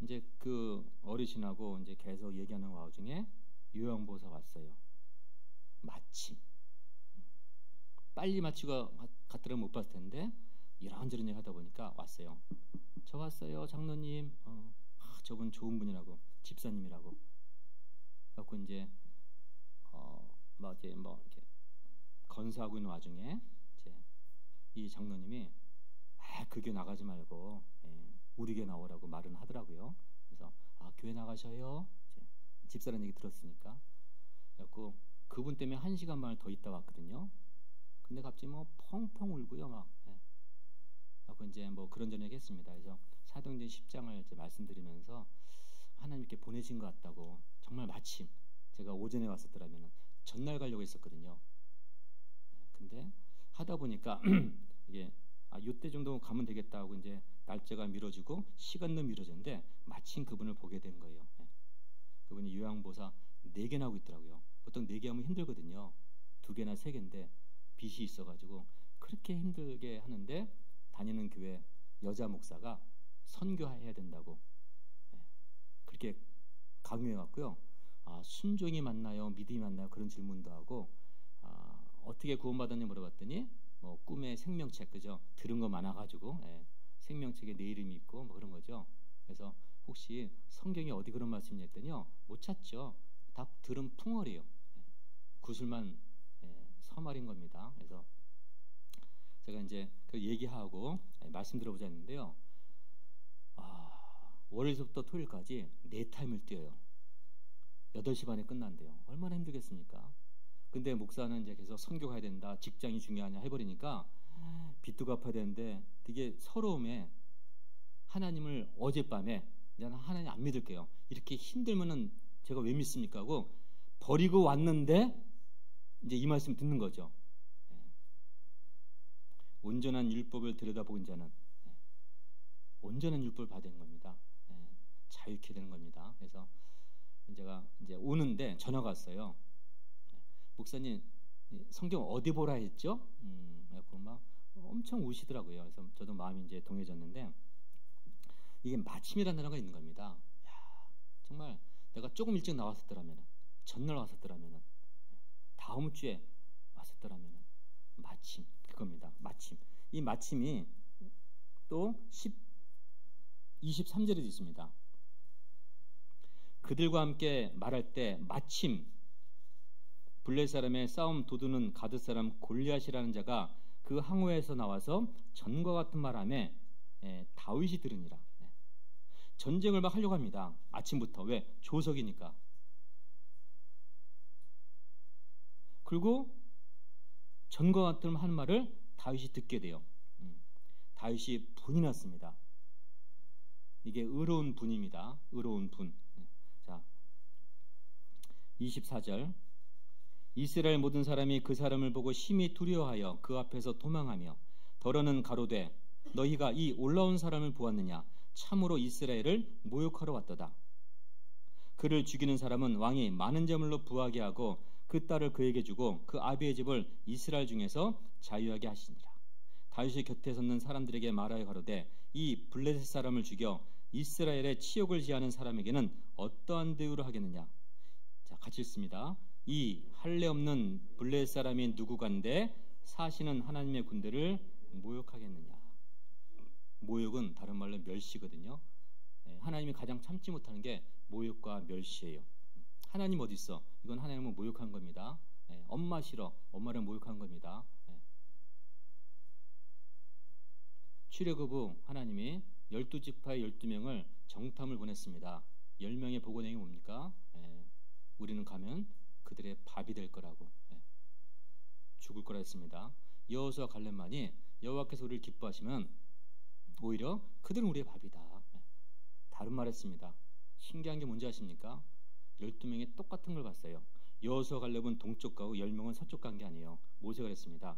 이제 그 어르신하고 이제 계속 얘기하는 와중에 요양보사 왔어요. 마침 빨리 마치고 갔더라면 못 봤을 텐데 이런저런 얘기 하다 보니까 왔어요. 저 왔어요, 장로님. 저분 좋은 분이라고, 집사님이라고. 그래갖고 이제 이제 이렇게 건사하고 있는 와중에 이제 이 장로님이 그 교회 나가지 말고 우리 교회 나오라고 말은 하더라고요. 그래서 교회 나가셔요. 이제 집사라는 얘기 들었으니까. 그래갖고 그분 때문에 1시간 반을 더 있다 왔거든요. 근데 갑자기 펑펑 울고요, 막. 그래갖고 이제 그런저런 얘기 했습니다. 그래서 사도행전 10장을 이제 말씀드리면서 하나님 이렇게 보내신 것 같다고. 정말 마침 제가 오전에 왔었더라면 전날 가려고 했었거든요. 근데 하다 보니까 이게 요때 정도 가면 되겠다 하고 이제 날짜가 미뤄지고 시간도 미뤄졌는데 마침 그분을 보게 된 거예요. 그분이 요양보사 4개나 하고 있더라고요. 보통 4개 하면 힘들거든요. 2개나 3개인데 빚이 있어가지고 그렇게 힘들게 하는데 다니는 교회 여자 목사가 선교해야 된다고 그렇게 강요해갖고요. 순종이 맞나요? 믿음이 맞나요? 그런 질문도 하고 어떻게 구원받았냐 물어봤더니 꿈에 생명책, 그죠? 들은 거 많아가지고 생명책에 내 이름이 있고 그런 거죠. 그래서 혹시 성경에 어디 그런 말씀이 했더니요, 못 찾죠. 다 들은 풍월이에요. 구슬만 서말인 겁니다. 그래서 제가 이제 그 얘기하고 말씀 들어보자 했는데요. 월요일부터 토요일까지 4타임을 뛰어요. 8시 반에 끝난대요. 얼마나 힘들겠습니까? 근데 목사는 이제 계속 선교 가야 된다, 직장이 중요하냐 해버리니까 빚도 갚아야 되는데 되게 서러움에 하나님을 어젯밤에 나는 하나님 안 믿을게요. 이렇게 힘들면은 제가 왜 믿습니까? 하고 버리고 왔는데 이제 이 말씀 듣는 거죠. 온전한 율법을 들여다보는 자는 온전한 율법을 받은 겁니다. 자유케 되는 겁니다. 그래서 제가 이제 오는데 전화가 왔어요. 목사님, 성경 어디 보라 했죠? 그래서 막 엄청 우시더라고요. 그래서 저도 마음이 이제 동해졌는데 이게 마침이라는 단어가 있는 겁니다. 정말 내가 조금 일찍 나왔었더라면, 전날 왔었더라면, 다음 주에 왔었더라면 마침 그겁니다. 마침. 이 마침이 또 23절에도 있습니다. 그들과 함께 말할 때 마침 블레 사람의 싸움 도두는 가드 사람 골리앗이라는 자가 그 항우에서 나와서 전과 같은 말하며 다윗이 들으니라. 전쟁을 막 하려고 합니다. 아침부터. 왜? 조석이니까. 그리고 전과 같은 한 말을 다윗이 듣게 돼요. 다윗이 분이 났습니다. 이게 의로운 분입니다. 의로운 분. 자, 24절. 이스라엘 모든 사람이 그 사람을 보고 심히 두려워하여 그 앞에서 도망하며 더러는 가로되 너희가 이 올라온 사람을 보았느냐? 참으로 이스라엘을 모욕하러 왔도다. 그를 죽이는 사람은 왕이 많은 재물로 부하게 하고 그 딸을 그에게 주고 그 아비의 집을 이스라엘 중에서 자유하게 하시니라. 다윗의 곁에 섰는 사람들에게 말하여 가로되 이 블레셋 사람을 죽여 이스라엘의 치욕을 지하는 사람에게는 어떠한 대우를 하겠느냐? 자, 같이 읽습니다. 이 할례 없는 블레셋 사람이 누구간데 사시는 하나님의 군대를 모욕하겠느냐? 모욕은 다른 말로 멸시거든요. 하나님이 가장 참지 못하는 게 모욕과 멸시예요. 하나님 어디 있어? 이건 하나님을 모욕한 겁니다. 엄마 싫어. 엄마를 모욕한 겁니다. 출애굽 후 하나님이 12지파의 12명을 정탐을 보냈습니다. 10명의 보고 내용이 뭡니까? 우리는 가면 그들의 밥이 될 거라고, 죽을 거라 했습니다. 여호수아 갈렙만이 여호와께서 우리를 기뻐하시면 오히려 그들은 우리의 밥이다. 다른 말 했습니다. 신기한 게 뭔지 아십니까? 12명이 똑같은 걸 봤어요. 여호수아 갈렙은 동쪽 가고 10명은 서쪽 간 게 아니에요. 모세가 그랬습니다.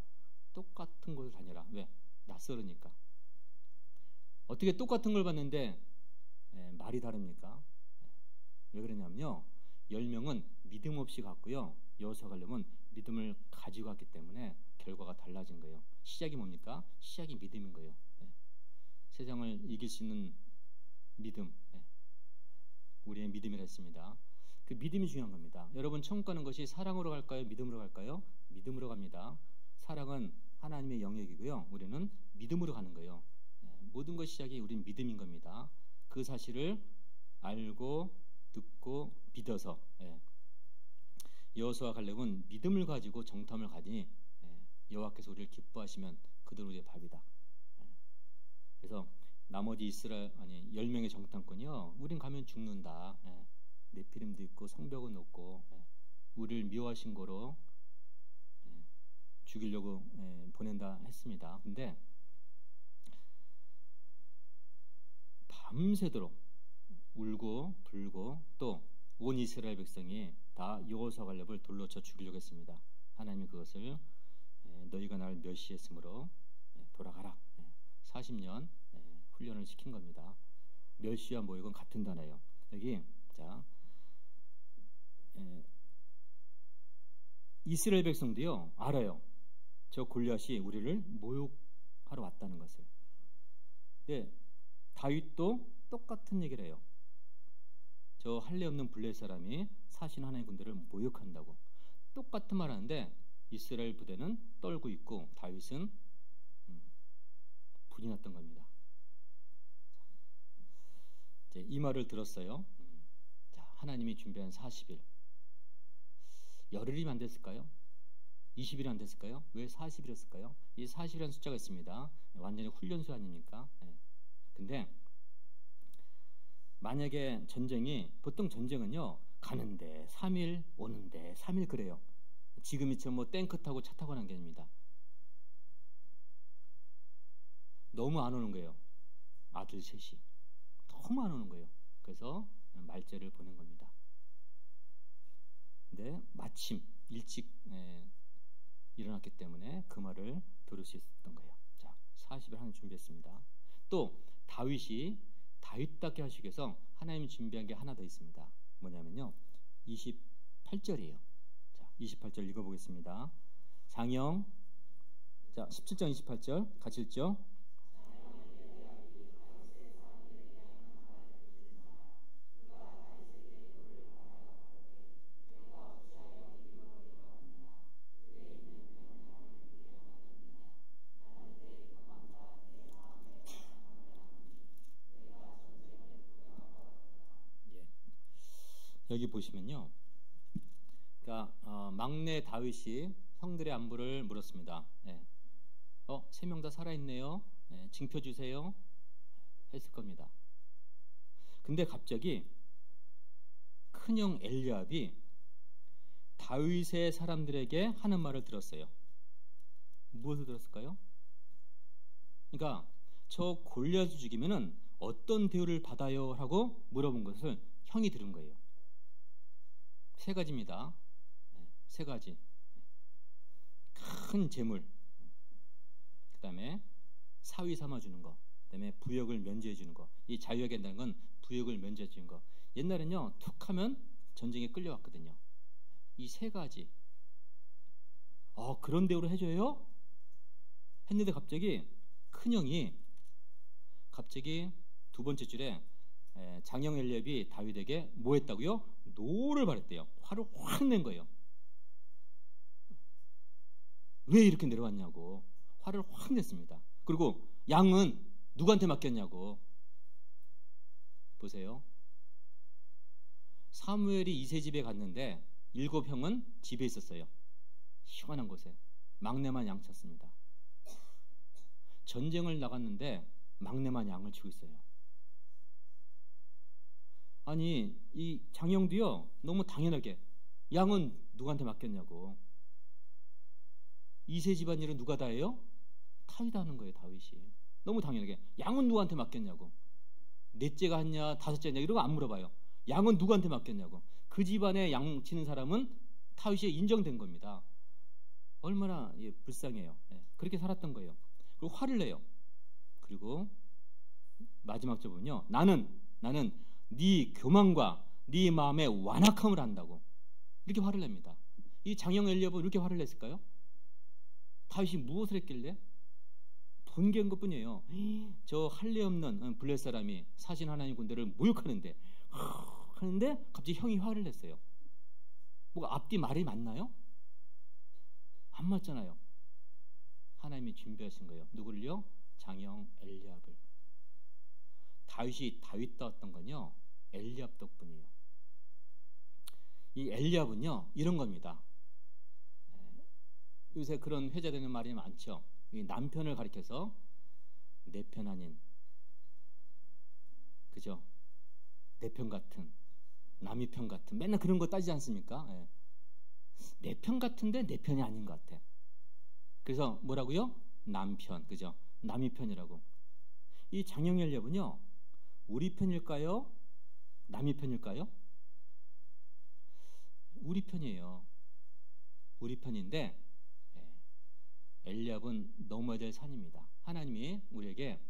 똑같은 곳을 다녀라. 왜? 낯설으니까. 어떻게 똑같은 걸 봤는데 말이 다릅니까? 왜 그러냐면요, 10명은 믿음 없이 갔고요, 여호수아 갈렙은 믿음을 가지고 갔기 때문에 결과가 달라진 거예요. 시작이 뭡니까? 시작이 믿음인 거예요. 세상을 이길 수 있는 믿음, 우리의 믿음이라 했습니다. 그 믿음이 중요한 겁니다. 여러분, 천국 가는 것이 사랑으로 갈까요? 믿음으로 갈까요? 믿음으로 갑니다. 사랑은 하나님의 영역이고요. 우리는 믿음으로 가는 거예요. 모든 것 시작이 우리는 믿음인 겁니다. 그 사실을 알고 듣고 믿어서 여호수아와 갈렙은 믿음을 가지고 정탐을 가지니 여호와께서 우리를 기뻐하시면 그들은 우리의 밥이다. 그래서 나머지 이스라엘 10명의 정탐꾼이요, 우린 가면 죽는다. 네피림도 있고 성벽은 높고 우리를 미워하신 거로 죽이려고 보낸다 했습니다. 근데 밤새도록 울고 불고 또 온 이스라엘 백성이 다 여호수아 갈렙을 돌로 쳐 죽이려고 했습니다. 하나님이 그것을 너희가 나를 멸시했으므로 돌아가라. 40년 훈련을 시킨 겁니다. 멸시와 모욕은 같은 단어예요. 여기 자 이스라엘 백성도요 알아요. 저 골리앗이 우리를 모욕하러 왔다는 것을. 근데 다윗도 똑같은 얘기를 해요. 저 할례 없는 블레셋 사람이 사신 하나님 군대를 모욕한다고. 똑같은 말 하는데 이스라엘 부대는 떨고 있고 다윗은 불이 났던 겁니다. 이제 이 말을 들었어요. 자, 하나님이 준비한 40일. 열흘이면 안 됐을까요? 20일이 안 됐을까요? 왜 40일이었을까요? 이 40이라는 숫자가 있습니다. 완전히 훈련소 아닙니까? 근데 만약에 전쟁이, 보통 전쟁은요 가는데 3일 오는데 3일 그래요. 지금이처럼 뭐 탱크 타고 차 타고 하는 게 아닙니다. 너무 안 오는 거예요. 아들 셋이 너무 안 오는 거예요. 그래서 말째를 보낸 겁니다. 근데 마침 일찍 일어났기 때문에 그 말을 들을 수 있었던 거예요. 자, 40일 하나님 준비했습니다. 또 다윗이 다윗답게 하시기 위해서 하나님이 준비한 게 하나 더 있습니다. 뭐냐면요 28절이에요. 자, 28절 읽어보겠습니다. 장영, 자 17장 28절 같이 읽죠. 여기 보시면요, 그러니까 막내 다윗이 형들의 안부를 물었습니다. 세 명 다 살아있네요. 징표주세요. 했을 겁니다. 근데 갑자기 큰형 엘리압이 다윗의 사람들에게 하는 말을 들었어요. 무엇을 들었을까요? 그러니까 저 골리앗을 죽이면은 어떤 대우를 받아요? 라고 물어본 것을 형이 들은 거예요. 세 가지입니다. 세 가지. 큰 재물, 그 다음에 사위 삼아주는 거, 그 다음에 부역을 면제해주는 거. 이 자유하게 한다는 건 부역을 면제해주는 거. 옛날엔요 툭 하면 전쟁에 끌려왔거든요. 이 세 가지. 그런 대우를 해줘요? 했는데 갑자기 큰형이 갑자기 두 번째 줄에 장형 엘리압이 다윗에게 뭐 했다고요? 노를 발했대요. 화를 확 낸 거예요. 왜 이렇게 내려왔냐고 화를 확 냈습니다. 그리고 양은 누구한테 맡겼냐고. 보세요. 사무엘이 이세 집에 갔는데 7형은 집에 있었어요. 시원한 곳에. 막내만 양 쳤습니다. 전쟁을 나갔는데 막내만 양을 치고 있어요. 아니 이 장형도요 너무 당연하게 양은 누구한테 맡겼냐고. 이세 집안일은 누가 다 해요? 다윗이 하는 거예요. 다윗이 너무 당연하게. 양은 누구한테 맡겼냐고. 넷째가 했냐 다섯째 했냐 이런 거 안 물어봐요. 양은 누구한테 맡겼냐고. 그 집안에 양 치는 사람은 다윗이 인정된 겁니다. 얼마나 불쌍해요. 그렇게 살았던 거예요. 그리고 화를 내요. 그리고 마지막 부분요, 나는 네 교만과 네 마음의 완악함을 한다고 이렇게 화를 냅니다. 이 장형 엘리압은 이렇게 화를 냈을까요? 다윗이 무엇을 했길래? 번개한 것뿐이에요. 저 할례 없는 블레셋 사람이 사신 하나님 군대를 모욕하는데 갑자기 형이 화를 냈어요. 뭐가 앞뒤 말이 맞나요? 안 맞잖아요. 하나님이 준비하신 거예요. 누구를요? 장형 엘리압을. 다윗이 다윗 다웠던 건요, 엘리압 덕분이에요. 이 엘리압은요, 이런 겁니다. 요새 그런 회자되는 말이 많죠. 이 남편을 가리켜서 내 편 아닌, 그죠? 내 편 같은, 남의 편 같은, 맨날 그런 거 따지지 않습니까? 예. 내 편 같은데 내 편이 아닌 것 같아. 그래서 뭐라고요? 남편, 그죠? 남의 편이라고. 이 장형 엘리압은요, 우리 편일까요? 남의 편일까요? 우리 편이에요. 우리 편인데, 엘리압은 넘어야 될 산입니다. 하나님이 우리에게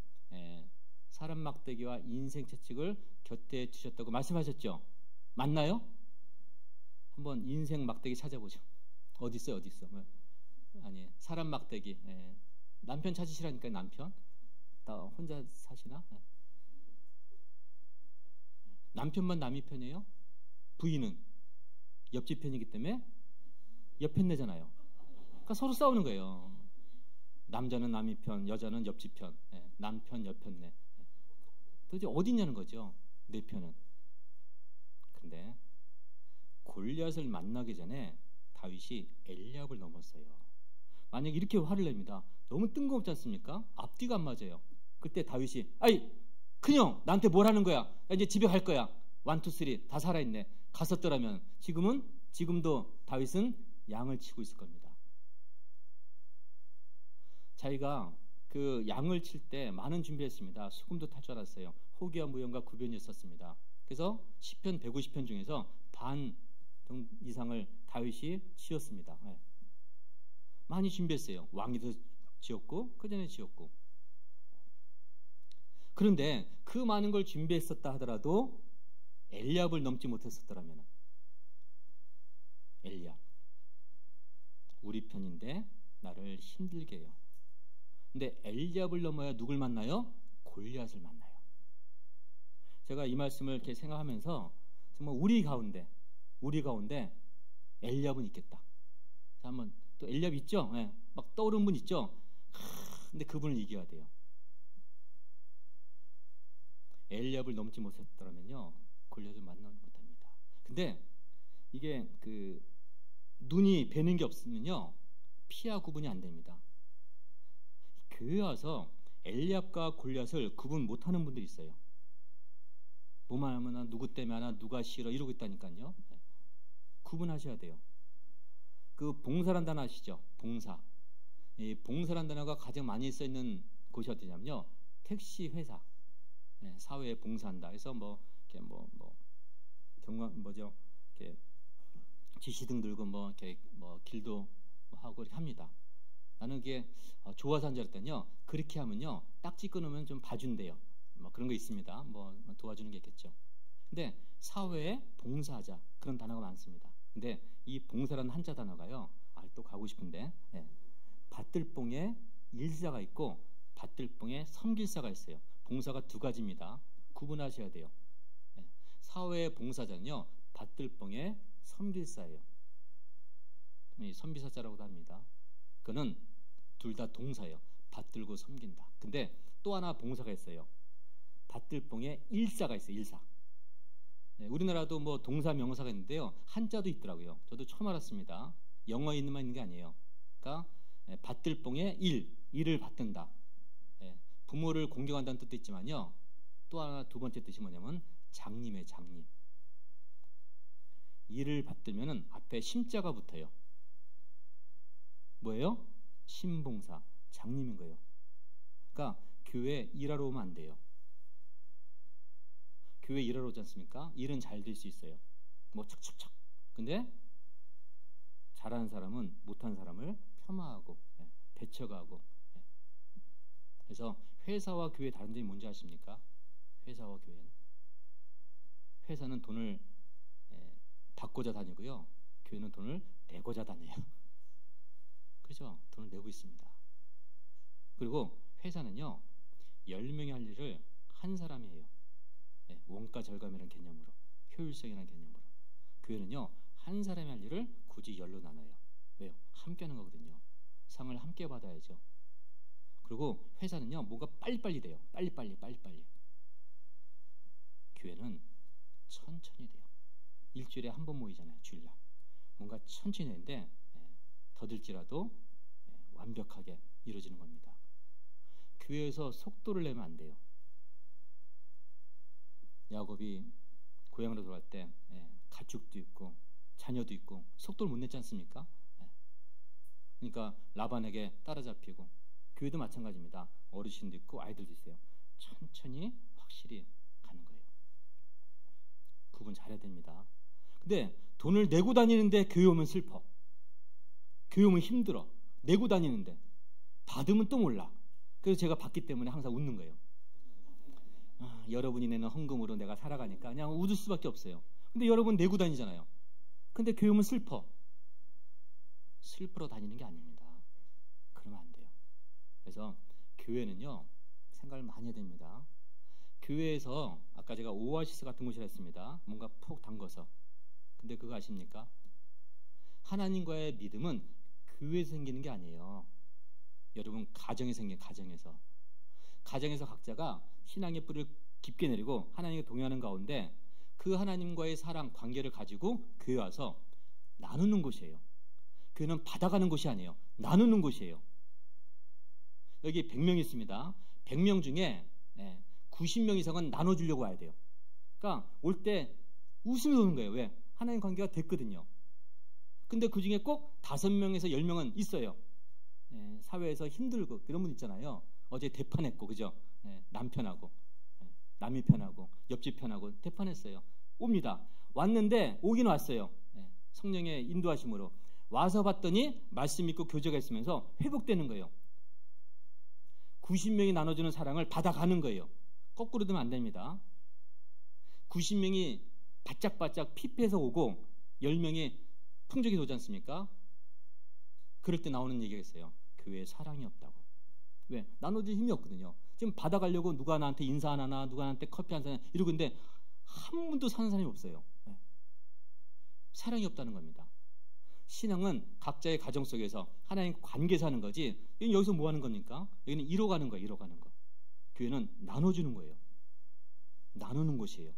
사람 막대기와 인생 채찍을 곁에 두셨다고 말씀하셨죠? 맞나요? 한번 인생 막대기 찾아보죠. 어디 있어요? 어디 있어? 아니, 사람 막대기. 남편 찾으시라니까요. 남편. 다 혼자 사시나? 남편만 남의 편이에요? 부인은 옆집 편이기 때문에 옆편 내잖아요. 그러니까 서로 싸우는 거예요. 남자는 남의 편, 여자는 옆집 편, 남편 옆편 내. 도대체 어디 있냐는 거죠, 내 편은. 근데 골리앗을 만나기 전에 다윗이 엘리압을 넘었어요. 만약에 이렇게 화를 냅니다. 너무 뜬금없지 않습니까? 앞뒤가 안 맞아요. 그때 다윗이, 아이, 큰형, 나한테 뭘 하는 거야? 나 이제 집에 갈 거야. 1, 2, 3 다 살아있네. 갔었더라면 지금도 다윗은 양을 치고 있을 겁니다. 자기가 그 양을 칠 때 많은 준비했습니다. 수금도 탈 줄 알았어요. 호기와 무용과 구변이 있었습니다. 그래서 시편 150편 중에서 반 이상을 다윗이 지었습니다. 많이 준비했어요. 왕이도 지었고 그 전에 지었고. 그런데 그 많은 걸 준비했었다 하더라도 엘리압을 넘지 못했었더라면, 엘리압, 우리 편인데 나를 힘들게 해요. 근데 엘리압을 넘어야 누굴 만나요? 골리앗을 만나요. 제가 이 말씀을 이렇게 생각하면서 정말 우리 가운데 엘리압은 있겠다. 자, 한번 또 엘리압 있죠? 막 떠오르는 분 있죠? 근데 그분을 이겨야 돼요. 엘리압을 넘지 못했더라면요, 골리앗을 만나지 못합니다. 근데 이게 그 눈이 뵈는 게 없으면요, 피하 구분이 안 됩니다. 교회 와서 엘리압과 골리앗을 구분 못하는 분들이 있어요. 뭐만 하면 누구 때문에 하나, 누가 싫어 이러고 있다니까요. 구분하셔야 돼요. 그 봉사란 단어 아시죠? 봉사. 이 봉사란 단어가 가장 많이 써 있는 곳이 어디냐면요, 택시 회사. 사회에 봉사한다. 그래서 이렇게 이렇게 지시등 들고 이렇게 길도 하고 이렇게 합니다. 나는 그게 좋아서 한 줄 알았더니요, 그렇게 하면요 딱지 끊으면 좀 봐준대요. 그런 거 있습니다. 도와주는 게 있겠죠. 근데 사회에 봉사하자, 그런 단어가 많습니다. 근데 이 봉사라는 한자 단어가요, 또 가고 싶은데, 밭들봉에 일사가 있고 밭들봉에 섬길사가 있어요. 봉사가 두 가지입니다. 구분하셔야 돼요. 사회의 봉사자는요, 밭들봉에 섬길사예요. 섬비사자라고도 합니다. 그는 둘 다 동사예요. 받들고 섬긴다. 근데 또 하나 봉사가 있어요. 받들봉에 일사가 있어요. 일사. 우리나라도 동사 명사가 있는데요, 한자도 있더라고요. 저도 처음 알았습니다. 영어에 있는 게 아니에요. 그러니까 받들봉에 일을 받든다. 부모를 공경한다는 뜻도 있지만요, 또 하나 두 번째 뜻이 뭐냐면 장님의 장님. 일을 받들면은 앞에 심자가 붙어요. 뭐예요? 신봉사, 장님인 거예요. 그러니까 교회 일하러 오면 안 돼요. 교회 일하러 오지 않습니까? 일은 잘 될 수 있어요. 척척척. 근데 잘하는 사람은 못하는 사람을 폄하하고 배척하고. 그래서 회사와 교회 다른 점이 뭔지 아십니까? 회사와 교회는, 회사는 돈을 받고자 다니고요, 교회는 돈을 내고자 다녀요. 그렇죠? 돈을 내고 있습니다. 그리고 회사는요, 10명이 할 일을 한 사람이 해요. 원가 절감이라는 개념으로, 효율성이라는 개념으로. 교회는요, 한 사람이 할 일을 굳이 10로 나눠요. 왜요? 함께 하는 거거든요. 상을 함께 받아야죠. 그리고 회사는요, 뭔가 빨리빨리 돼요. 빨리빨리. 교회는 천천히 돼요. 일주일에 한 번 모이잖아요. 주일날. 뭔가 천천히 되는데 더딜지라도 완벽하게 이루어지는 겁니다. 교회에서 속도를 내면 안 돼요. 야곱이 고향으로 돌아갈 때 가축도 있고 자녀도 있고 속도를 못 냈지 않습니까? 그러니까 라반에게 따라잡히고, 교회도 마찬가지입니다. 어르신도 있고 아이들도 있어요. 천천히 확실히 가는 거예요. 구분 잘해야 됩니다. 근데 돈을 내고 다니는데 교회 오면 슬퍼. 교회 오면 힘들어. 내고 다니는데 받으면 또 몰라. 그래서 제가 받기 때문에 항상 웃는 거예요. 여러분이 내는 헌금으로 내가 살아가니까 그냥 웃을 수밖에 없어요. 근데 여러분 내고 다니잖아요. 근데 교회 오면 슬퍼. 슬프러 다니는 게 아닙니다. 그러면 안 돼요. 그래서 교회는요, 생각을 많이 해야 됩니다. 교회에서 아까 제가 오아시스 같은 곳이라 했습니다. 뭔가 푹 담궈서. 근데 그거 아십니까? 하나님과의 믿음은 교회에서 생기는 게 아니에요. 여러분 가정에 생긴, 가정에서 각자가 신앙의 뿌리를 깊게 내리고 하나님과 동행하는 가운데 그 하나님과의 사랑, 관계를 가지고 교회 와서 나누는 곳이에요. 교회는 받아가는 곳이 아니에요. 나누는 곳이에요. 여기 100명 있습니다. 100명 중에 90명 이상은 나눠주려고 와야 돼요. 그러니까 올 때 웃으면서 오는 거예요. 왜? 하나님 관계가 됐거든요. 근데 그 중에 꼭 5명에서 10명은 있어요. 사회에서 힘들고 그런 분 있잖아요. 어제 대판했고, 그죠? 남편하고, 남이 편하고, 옆집 편하고 대판했어요. 옵니다. 왔는데, 오긴 왔어요. 성령의 인도하심으로. 와서 봤더니 말씀 믿고 교제가 있으면서 회복되는 거예요. 90명이 나눠주는 사랑을 받아가는 거예요. 거꾸로 되면 안 됩니다. 90명이 바짝바짝 피폐해서 오고 10명이 풍족해서 오지 않습니까? 그럴 때 나오는 얘기가 있어요. 교회에 사랑이 없다고. 왜? 나눠줄 힘이 없거든요. 지금 받아가려고 누가 나한테 인사 안 하나, 누가 나한테 커피 한 잔 이러고 있는데 한 분도 사는 사람이 없어요. 사랑이 없다는 겁니다. 신앙은 각자의 가정 속에서 하나님 관계에서 하는 거지, 여기서 뭐 하는 겁니까? 여기는 이뤄가는 거예요. 이뤄가는 거. 교회는 나눠주는 거예요. 나누는 곳이에요.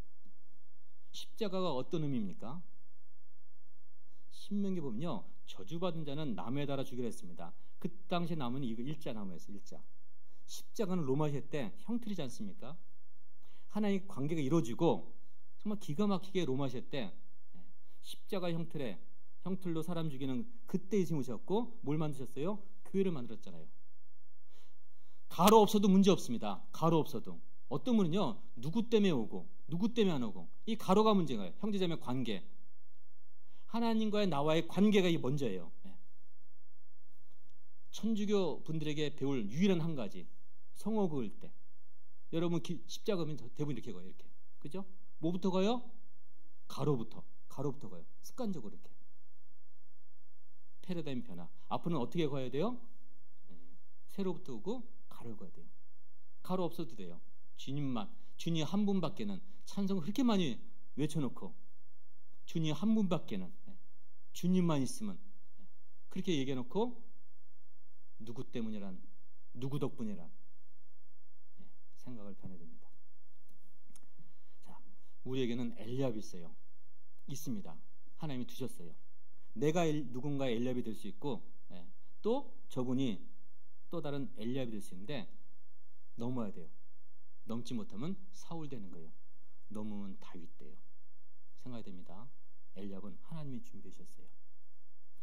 십자가가 어떤 의미입니까? 신명기 보면요, 저주받은 자는 나무에 달아 주기로 했습니다. 그 당시에 나무는 이거 일자나무였어요. 일자. 십자가는 로마시대 때 형틀이지 않습니까? 하나님 관계가 이루어지고 정말 기가 막히게 로마시대 때 십자가 형틀로 사람 죽이는 그때 예수님이셨고, 뭘 만드셨어요? 교회를 만들었잖아요. 가로 없어도 문제 없습니다. 가로 없어도. 어떤 분은요, 누구 때문에 오고 누구 때문에 안 오고, 이 가로가 문제가요. 형제자매 관계, 하나님과의 나와의 관계가 이 먼저예요. 천주교 분들에게 배울 유일한 한 가지, 성호 그을 때 여러분 십자가 그으면 대부분 이렇게 가요. 이렇게. 그죠? 뭐부터 가요? 가로부터 가요. 습관적으로 이렇게. 패러다임 변화. 앞으로는 어떻게 가야 돼요? 세로부터 오고 가로를 가야 돼요. 가로 없어도 돼요. 주님 한 분밖에는, 찬송을 그렇게 많이 외쳐놓고 주님 한 분밖에는, 주님만 있으면, 그렇게 얘기해놓고 누구 때문이란, 누구 덕분이란 생각을 변해야 됩니다. 자, 우리에게는 엘리압이 있습니다. 하나님이 두셨어요. 내가 누군가의 엘리압이 될 수 있고, 또 저분이 또 다른 엘리압이 될 수 있는데 넘어야 돼요. 넘지 못하면 사울 되는 거예요. 넘으면 다윗 돼요. 생각해야 됩니다. 엘리압은 하나님이 준비해 주셨어요.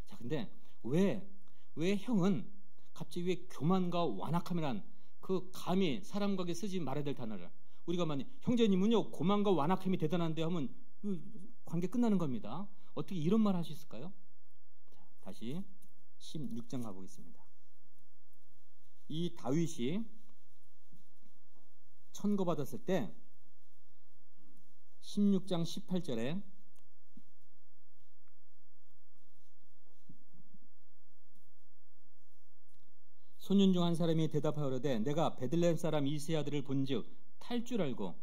자, 근데 왜 형은 갑자기 왜 교만과 완악함이란 그 감히 사람과게 쓰지 말아야 될 단어를, 우리가 만약 형제님은요 고만과 완악함이 대단한데 하면 관계 끝나는 겁니다. 어떻게 이런 말 할 수 있을까요? 자, 다시 16장 가보겠습니다. 이 다윗이 천거받았을 때 16장 18절에 소년 중 한 사람이 대답하여르되 내가 베들레헴 사람 이새의 아들을 본즉 탈 줄 알고,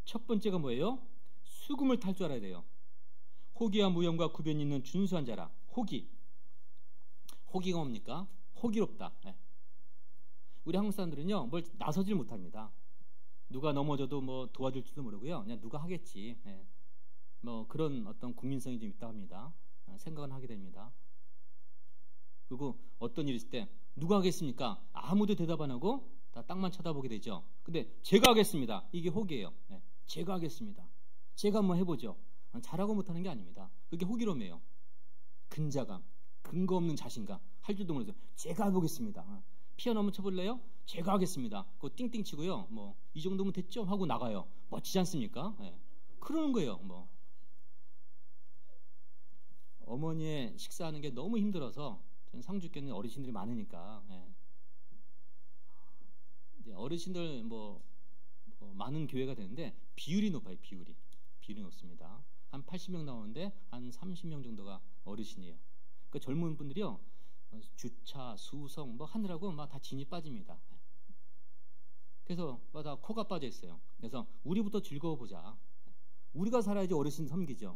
첫 번째가 뭐예요? 수금을 탈 줄 알아야 돼요. 호기와 무용과 구변이 있는 준수한 자라. 호기가 뭡니까? 호기롭다. 우리 한국 사람들은요, 뭘 나서질 못합니다. 누가 넘어져도 뭐 도와줄 줄도 모르고요, 그냥 누가 하겠지. 예. 뭐 그런 어떤 국민성이 좀 있다 합니다. 생각은 하게 됩니다. 그리고 어떤 일이 있을 때 누가 하겠습니까? 아무도 대답 안 하고 다 땅만 쳐다보게 되죠. 근데 제가 하겠습니다. 이게 호기예요. 예. 제가 하겠습니다. 제가 한번 해보죠. 잘하고 못하는 게 아닙니다. 그게 호기로움이에요. 근자감, 근거 없는 자신감, 할 줄도 모르죠. 제가 해보겠습니다. 피아노 한번 쳐볼래요? 제가 하겠습니다. 그거 띵띵 치고요. 뭐 이 정도면 됐죠? 하고 나가요. 멋지지 않습니까? 예. 그러는 거예요. 뭐 어머니의 식사하는 게 너무 힘들어서 저는 상주교는 어르신들이 많으니까 어르신들 뭐 많은 교회가 되는데 비율이 높아요. 비율이 높습니다. 한 80명 나오는데 한 30명 정도가 어르신이에요. 그 젊은 분들이요, 주차, 수성 뭐 하느라고 막 다 진이 빠집니다. 그래서 다 코가 빠져 있어요. 그래서 우리부터 즐거워 보자. 우리가 살아야지 어르신 섬기죠.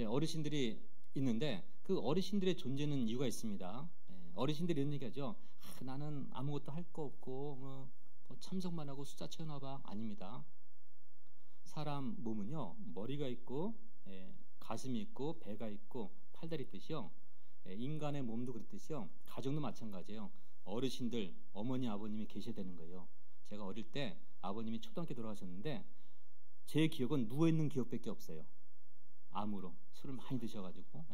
어르신들이 있는데 그 어르신들의 존재는 이유가 있습니다. 어르신들이 이런 얘기하죠. 나는 아무것도 할 거 없고 뭐 참석만 하고 숫자 채워놔봐. 아닙니다. 사람 몸은요, 머리가 있고 가슴이 있고 배가 있고 팔다리 있듯이요, 인간의 몸도 그렇듯이요, 가정도 마찬가지예요. 어르신들, 어머니 아버님이 계셔야 되는 거예요. 제가 어릴 때 아버님이 초등학교 돌아가셨는데 제 기억은 누워있는 기억밖에 없어요. 암으로 술을 많이 드셔가지고.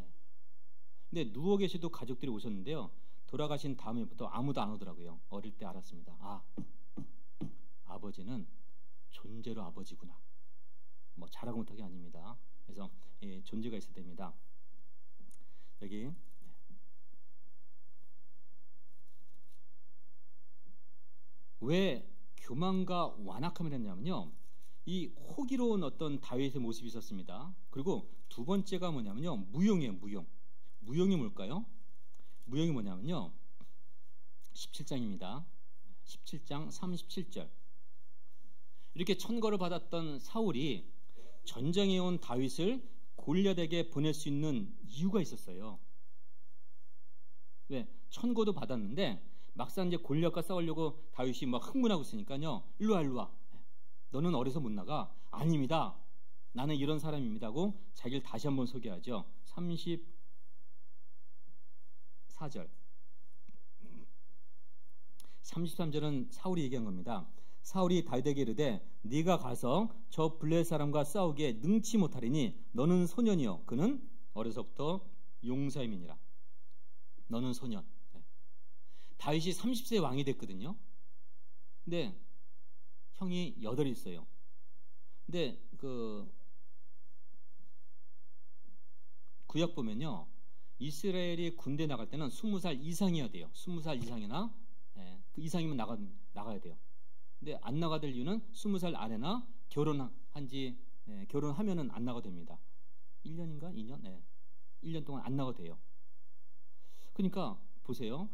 근데 누워 계셔도 가족들이 오셨는데요, 돌아가신 다음에부터 아무도 안 오더라고요. 어릴 때 알았습니다. 아버지는 존재로 아버지구나. 뭐 잘하고 못하게 아닙니다. 그래서 존재가 있어야 됩니다. 여기 왜 교만과 완악함을 했냐면요, 이 호기로운 어떤 다윗의 모습이 있었습니다. 그리고 두 번째가 뭐냐면요, 무용이에요. 무용이 뭘까요? 무용이 뭐냐면요, 17장입니다. 17장 37절. 이렇게 천거를 받았던 사울이 전쟁에 온 다윗을 골리앗에게 보낼 수 있는 이유가 있었어요. 왜? 천거도 받았는데 막상 이제 골리앗과 싸우려고 다윗이 막 흥분하고 있으니까요, 일로 와. 너는 어려서 못 나가. 아닙니다. 나는 이런 사람입니다 하고 자기를 다시 한번 소개하죠. 34절. 33절은 사울이 얘기한 겁니다. 사울이 다윗에게 이르되 네가 가서 저 블레셋 사람과 싸우기에 능치 못하리니 너는 소년이요 그는 어려서부터 용사임이니라. 너는 소년. 다윗이 30세 왕이 됐거든요. 근데 형이 8이 있어요. 근데 그 구약 보면요, 이스라엘이 군대 나갈 때는 20살 이상이어야 돼요. 20살 이상이나 그 이상이면 나가야 돼요. 근데 안 나가야 될 이유는 20살 아래나 결혼하면은 안 나가도 됩니다. 1년인가? 2년? 1년 동안 안 나가도 돼요. 그러니까 보세요.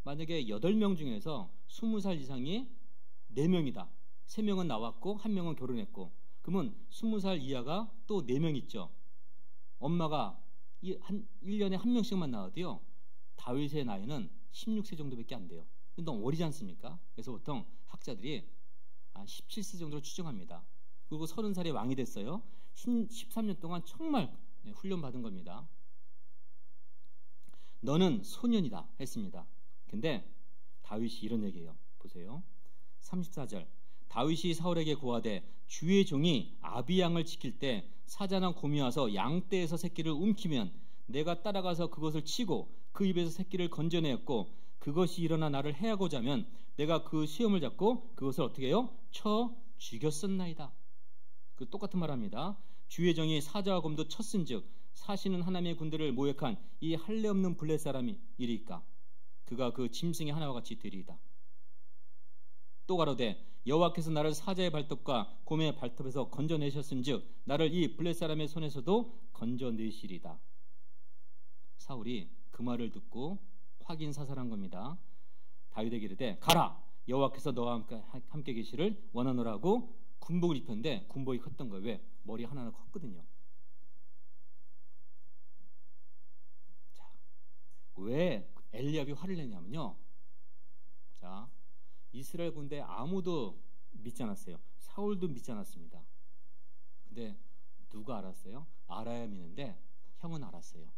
만약에 8명 중에서 20살 이상이 4명이다. 3명은 나왔고 1명은 결혼했고, 그러면 20살 이하가 또 4명 있죠. 엄마가 1년에 1명씩만 나와도요, 다윗의 나이는 16세 정도밖에 안 돼요. 너무 어리지 않습니까? 그래서 보통 학자들이 17세 정도로 추정합니다. 그리고 30살에 왕이 됐어요. 13년 동안 정말 훈련받은 겁니다. 너는 소년이다 했습니다. 근데 다윗이 이런 얘기해요. 보세요. 34절. 다윗이 사울에게 고하되 주의 종이 아비양을 지킬 때 사자나 곰이 와서 양떼에서 새끼를 움키면 내가 따라가서 그것을 치고 그 입에서 새끼를 건져내었고 그것이 일어나 나를 해하고자 하면 내가 그 수염을 잡고 그것을 어떻게 해요? 쳐 죽였었나이다. 그 똑같은 말합니다. 주의 종이 사자와 곰도 쳤은즉 사시는 하나님의 군대를 모욕한 이 할례 없는 블레셋 사람이 이리까 그가 그 짐승의 하나와 같이 되리이다. 또 가로되 여호와께서 나를 사자의 발톱과 곰의 발톱에서 건져내셨은즉 나를 이 블레셋 사람의 손에서도 건져내시리다. 사울이 그 말을 듣고 확인사살한 겁니다. 다윗에게 이르되 가라, 여호와께서 너와 함께 계시를 원하노라고 군복을 입혔는데 군복이 컸던 거예요. 왜? 머리 하나는 컸거든요. 자, 왜 엘리압이 화를 내냐면요. 자, 이스라엘 군대 아무도 믿지 않았어요. 사울도 믿지 않았습니다. 근데 누가 알았어요? 알아야 믿는데 형은 알았어요.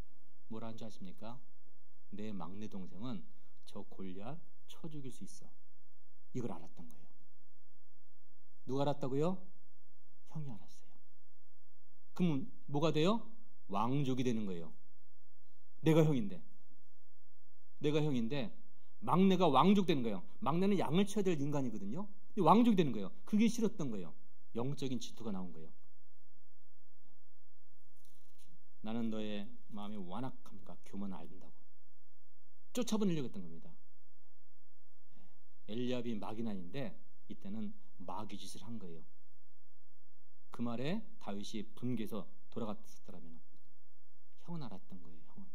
뭐라는 줄 아십니까? 내 막내 동생은 저 골리앗 쳐 죽일 수 있어. 이걸 알았던 거예요. 누가 알았다고요? 형이 알았어요. 그럼 뭐가 돼요? 왕족이 되는 거예요. 내가 형인데 막내가 왕족 되는 거예요. 막내는 양을 쳐야 될 인간이거든요. 근데 왕족이 되는 거예요. 그게 싫었던 거예요. 영적인 질투가 나온 거예요. 나는 너의 마음이 완악함과 교만을 알린다고 쫓아보내려고 했던 겁니다. 엘리압이 마귀난인데 이때는 마귀 짓을 한 거예요. 그 말에 다윗이 분개해서 돌아갔었더라면 형은 알았던 거예요. 형은.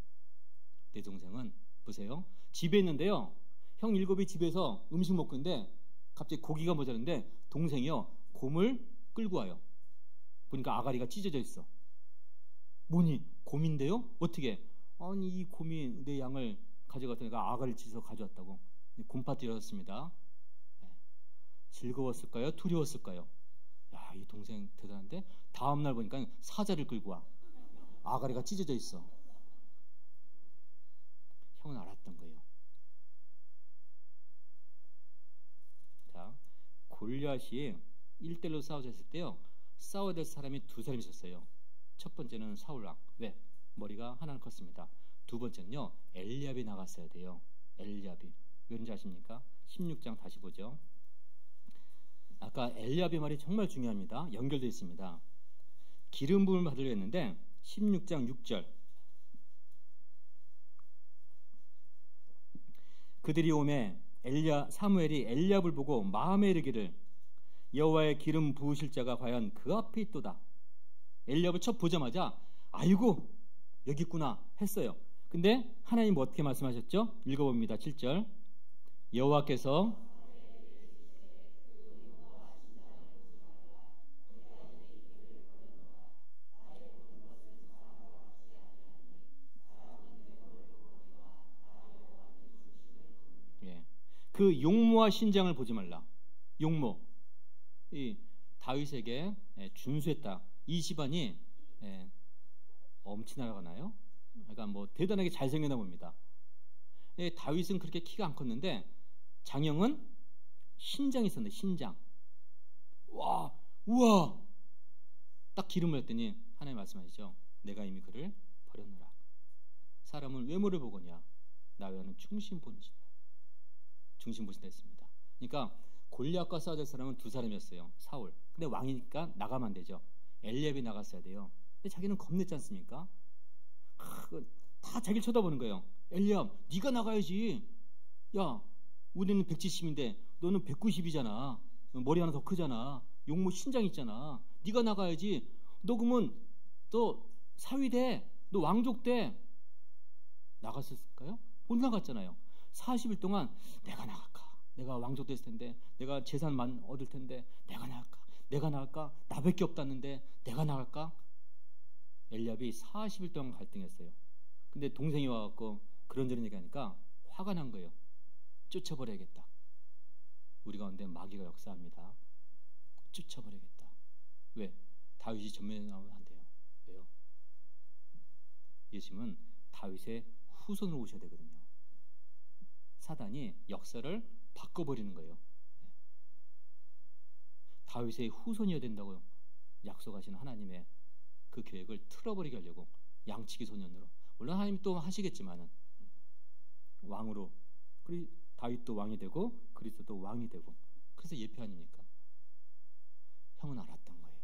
내 동생은 보세요. 집에 있는데요. 형 7이 집에서 음식 먹고 있는데 갑자기 고기가 모자른데 동생이요. 곰을 끌고 와요. 보니까 아가리가 찢어져 있어. 뭐니? 곰인데요? 어떻게? 아니 이 곰이 내 양을 가져갔다 내가 아가리를 찢어서 가져왔다고. 곰파티를 했습니다. 즐거웠을까요? 두려웠을까요? 야, 이 동생 대단한데? 다음날 보니까 사자를 끌고 와. 아가리가 찢어져 있어. 형은 알았던 거예요. 자, 골리앗이 1대1로 싸우자 했을 때요. 싸워야 될 사람이 두 사람이 있었어요. 첫 번째는 사울왕. 왜? 머리가 하나는 컸습니다. 두 번째는요. 엘리압이 나갔어야 돼요. 엘리압이. 왠지 아십니까? 16장 다시 보죠. 아까 엘리압의 말이 정말 중요합니다. 연결되어 있습니다. 기름 부음을 받으려 했는데 16장 6절 그들이 오매 사무엘이 엘리압을 보고 마음에 이르기를 여호와의 기름 부으실 자가 과연 그 앞에 있도다. 엘리압을 첫 보자마자 아이고 여기 있구나 했어요. 근데 하나님 어떻게 말씀하셨죠? 읽어봅니다. 7절 여호와께서 그 용모와 신장을 보지 말라. 용모. 이 다윗에게 준수했다. 이 집안이 엄친아라가나요? 그러니까 뭐 대단하게 잘생겼나 봅니다. 다윗은 그렇게 키가 안 컸는데 장형은 신장이 있었는데 신장. 와, 우와. 딱 기름을 했더니 하나님 말씀하시죠. 내가 이미 그를 버렸노라. 사람은 외모를 보거냐 나 외에는 중심 본지라. 중심 보신다 했습니다. 그러니까 골리앗과 싸워야 될 사람은 두 사람이었어요. 사울. 근데 왕이니까 나가면 안 되죠. 엘리압이 나갔어야 돼요. 근데 자기는 겁냈지 않습니까? 다 자기를 쳐다보는 거예요. 엘리압, 네가 나가야지. 야, 우리는 170인데 너는 190이잖아. 머리 하나 더 크잖아. 용모 신장 있잖아. 네가 나가야지. 너 그러면 너 사위 돼. 너 왕족 돼. 나갔을까요? 못 나갔잖아요. 40일 동안 내가 나갈까? 내가 왕족 됐을 텐데 내가 재산만 얻을 텐데 내가 나갈까? 내가 나갈까? 나밖에 없다는데 내가 나갈까? 엘리압이 40일 동안 갈등했어요. 근데 동생이 와갖고 그런저런 얘기하니까 화가 난 거예요. 쫓아버려야겠다. 우리 가운데 마귀가 역사합니다. 쫓아버려야겠다. 왜? 다윗이 전면에 나오면 안 돼요. 왜요? 예수님은 다윗의 후손으로 오셔야 되거든요. 사단이 역사를 바꿔버리는 거예요. 다윗의 후손이어야 된다고 약속하시는 하나님의 그 계획을 틀어버리게 하려고 양치기 소년으로, 물론 하나님 또 하시겠지만은 왕으로, 다윗도 왕이 되고 그리스도도 왕이 되고, 그래서 예표 아닙니까? 형은 알았던 거예요.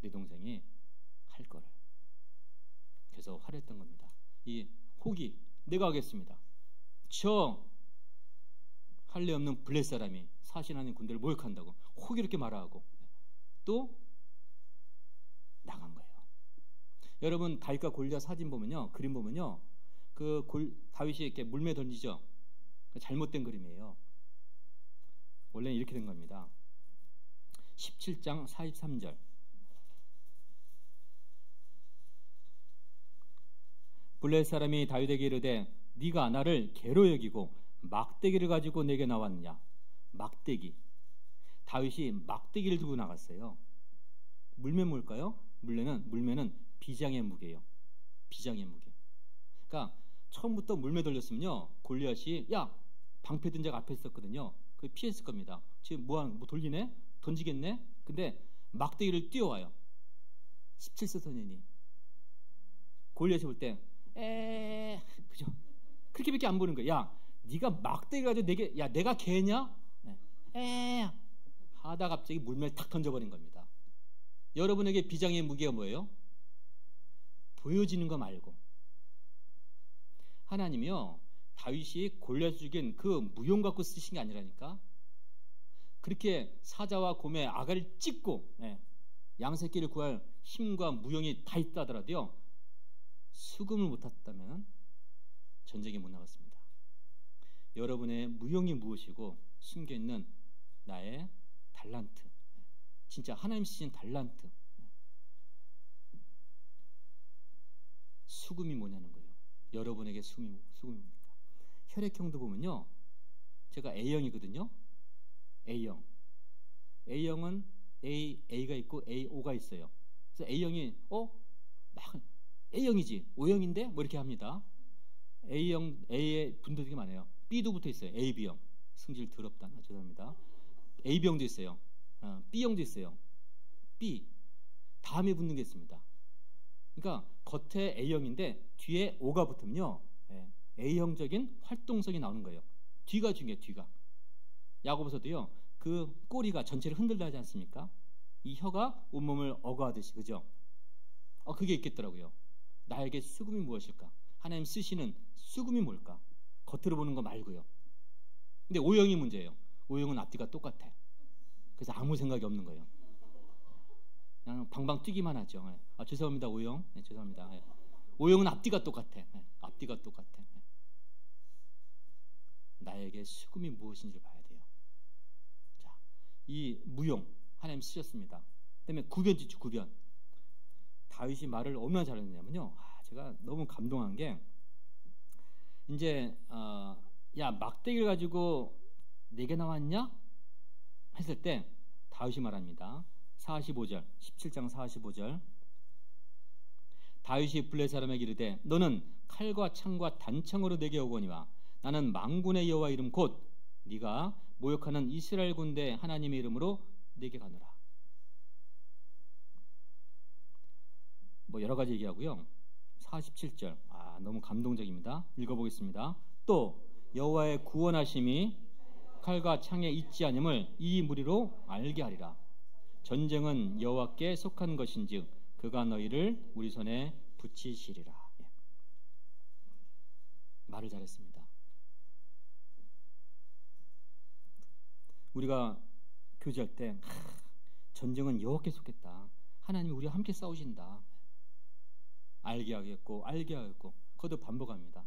내 동생이 할 거를. 그래서 화냈던 겁니다. 이 혹이 내가 하겠습니다. 저 할례 없는 블레 사람이 사신 아닌 군대를 모욕한다고 혹 이렇게 말하고 또 나간 거예요. 여러분 다윗과 골리앗 사진 보면요, 그림 보면요, 다윗이 이렇게 물매 던지죠. 잘못된 그림이에요. 원래는 이렇게 된 겁니다. 17장 43절 블레 사람이 다윗에게 이르되 네가 나를 개로 여기고 막대기를 가지고 내게 나왔느냐. 막대기. 다윗이 막대기를 들고 나갔어요. 물면 뭘까요? 물면은 비장의 무게예요. 비장의 무게. 그러니까 처음부터 물매 돌렸으면요, 골리앗이 야, 방패 든 자가 앞에 있었거든요. 그 피했을 겁니다. 지금 뭐 돌리네? 던지겠네? 근데 막대기를 뛰어와요. 17세 소년이. 골리앗이 볼 때 그죠? 그렇게밖에 안 보는 거예요. 야, 네가 막대기 가지고 내가 개냐? 하다 갑자기 물매를 탁 던져버린 겁니다. 여러분에게 비장의 무게가 뭐예요? 보여지는 거 말고. 하나님이요, 다윗이 골리앗을 죽인 그 무용 갖고 쓰신 게 아니라니까. 그렇게 사자와 곰의 아가를 찢고 양새끼를 구할 힘과 무용이 다 있다 하더라도요, 수금을 못 탔다면 전쟁에 못 나갔습니다. 여러분의 무용이 무엇이고 숨겨있는 나의 달란트, 진짜 하나님 쓰신 달란트, 수금이 뭐냐는 거예요. 여러분에게 수금이 뭡니까? 혈액형도 보면요, 제가 A형이거든요. A형은 A가 있고 AO가 있어요. 그래서 A형이 막 A형이지 O형인데 뭐 이렇게 합니다. A의 분도 되게 많아요. B도 붙어 있어요. AB형. 성질 더럽다. 죄송합니다. AB형도 있어요. B형도 있어요. B 다음에 붙는 게 있습니다. 그러니까 겉에 A형인데 뒤에 O가 붙으면요, A형적인 활동성이 나오는 거예요. 뒤가 중요해요. 뒤가. 야고보서도요, 그 꼬리가 전체를 흔들다 하지 않습니까? 이 혀가 온몸을 어거하듯이, 그죠? 그게 있겠더라고요. 나에게 수금이 무엇일까? 하나님 쓰시는 수금이 뭘까? 겉으로 보는 거 말고요. 근데 O형이 문제예요. O형은 앞뒤가 똑같아. 그래서 아무 생각이 없는 거예요. 그냥 방방 뛰기만 하죠. 죄송합니다, O형. 죄송합니다. O형은 앞뒤가 똑같아. 앞뒤가 똑같아. 나에게 수금이 무엇인지를 봐야 돼요. 자, 이 무용 하나님 쓰셨습니다. 그다음에 구변지죠. 구변. 다윗이 말을 얼마나 잘했냐면요, 제가 너무 감동한 게, 이제 야, 막대기를 가지고 내게 나왔냐? 했을 때 다윗이 말합니다. 45절, 17장 45절. 다윗이 블레 사람에게 이르되 너는 칼과 창과 단창으로 내게 오거니와 나는 만군의 여호와 이름 곧 네가 모욕하는 이스라엘 군대 하나님의 이름으로 내게 가노라. 뭐 여러 가지 얘기하고요. 47절, 너무 감동적입니다. 읽어보겠습니다. 또 여호와의 구원하심이 칼과 창에 있지 아님을 이 무리로 알게 하리라. 전쟁은 여호와께 속한 것인즉 그가 너희를 우리 손에 붙이시리라. 말을 잘했습니다. 우리가 교제할 때 전쟁은 여호와께 속했다. 하나님이 우리와 함께 싸우신다. 알게 하겠고 그것도 반복합니다.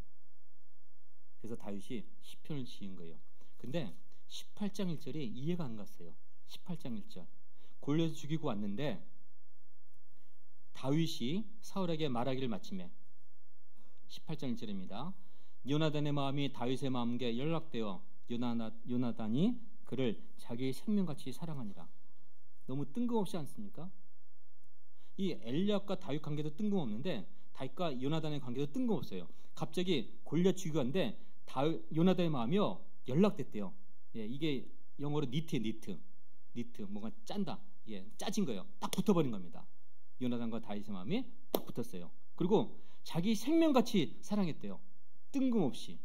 그래서 다윗이 시편을 지은 거예요. 근데 18장 1절이 이해가 안 갔어요. 18장 1절. 골리앗을 죽이고 왔는데 다윗이 사울에게 말하기를 마침에 18장 1절입니다. 요나단의 마음이 다윗의 마음과 연락되어 요나단이 그를 자기 생명같이 사랑하니라. 너무 뜬금없지 않습니까? 이 엘리압과 다윗 관계도 뜬금없는데 다윗과 요나단의 관계도 뜬금없어요. 갑자기 골리앗 죽이고 왔는데 요나단의 마음이요, 연락됐대요. 이게 영어로 니트 뭔가 짠다. 짜진 거예요. 딱 붙어버린 겁니다. 요나단과 다윗의 마음이 딱 붙었어요. 그리고 자기 생명같이 사랑했대요. 뜬금없이.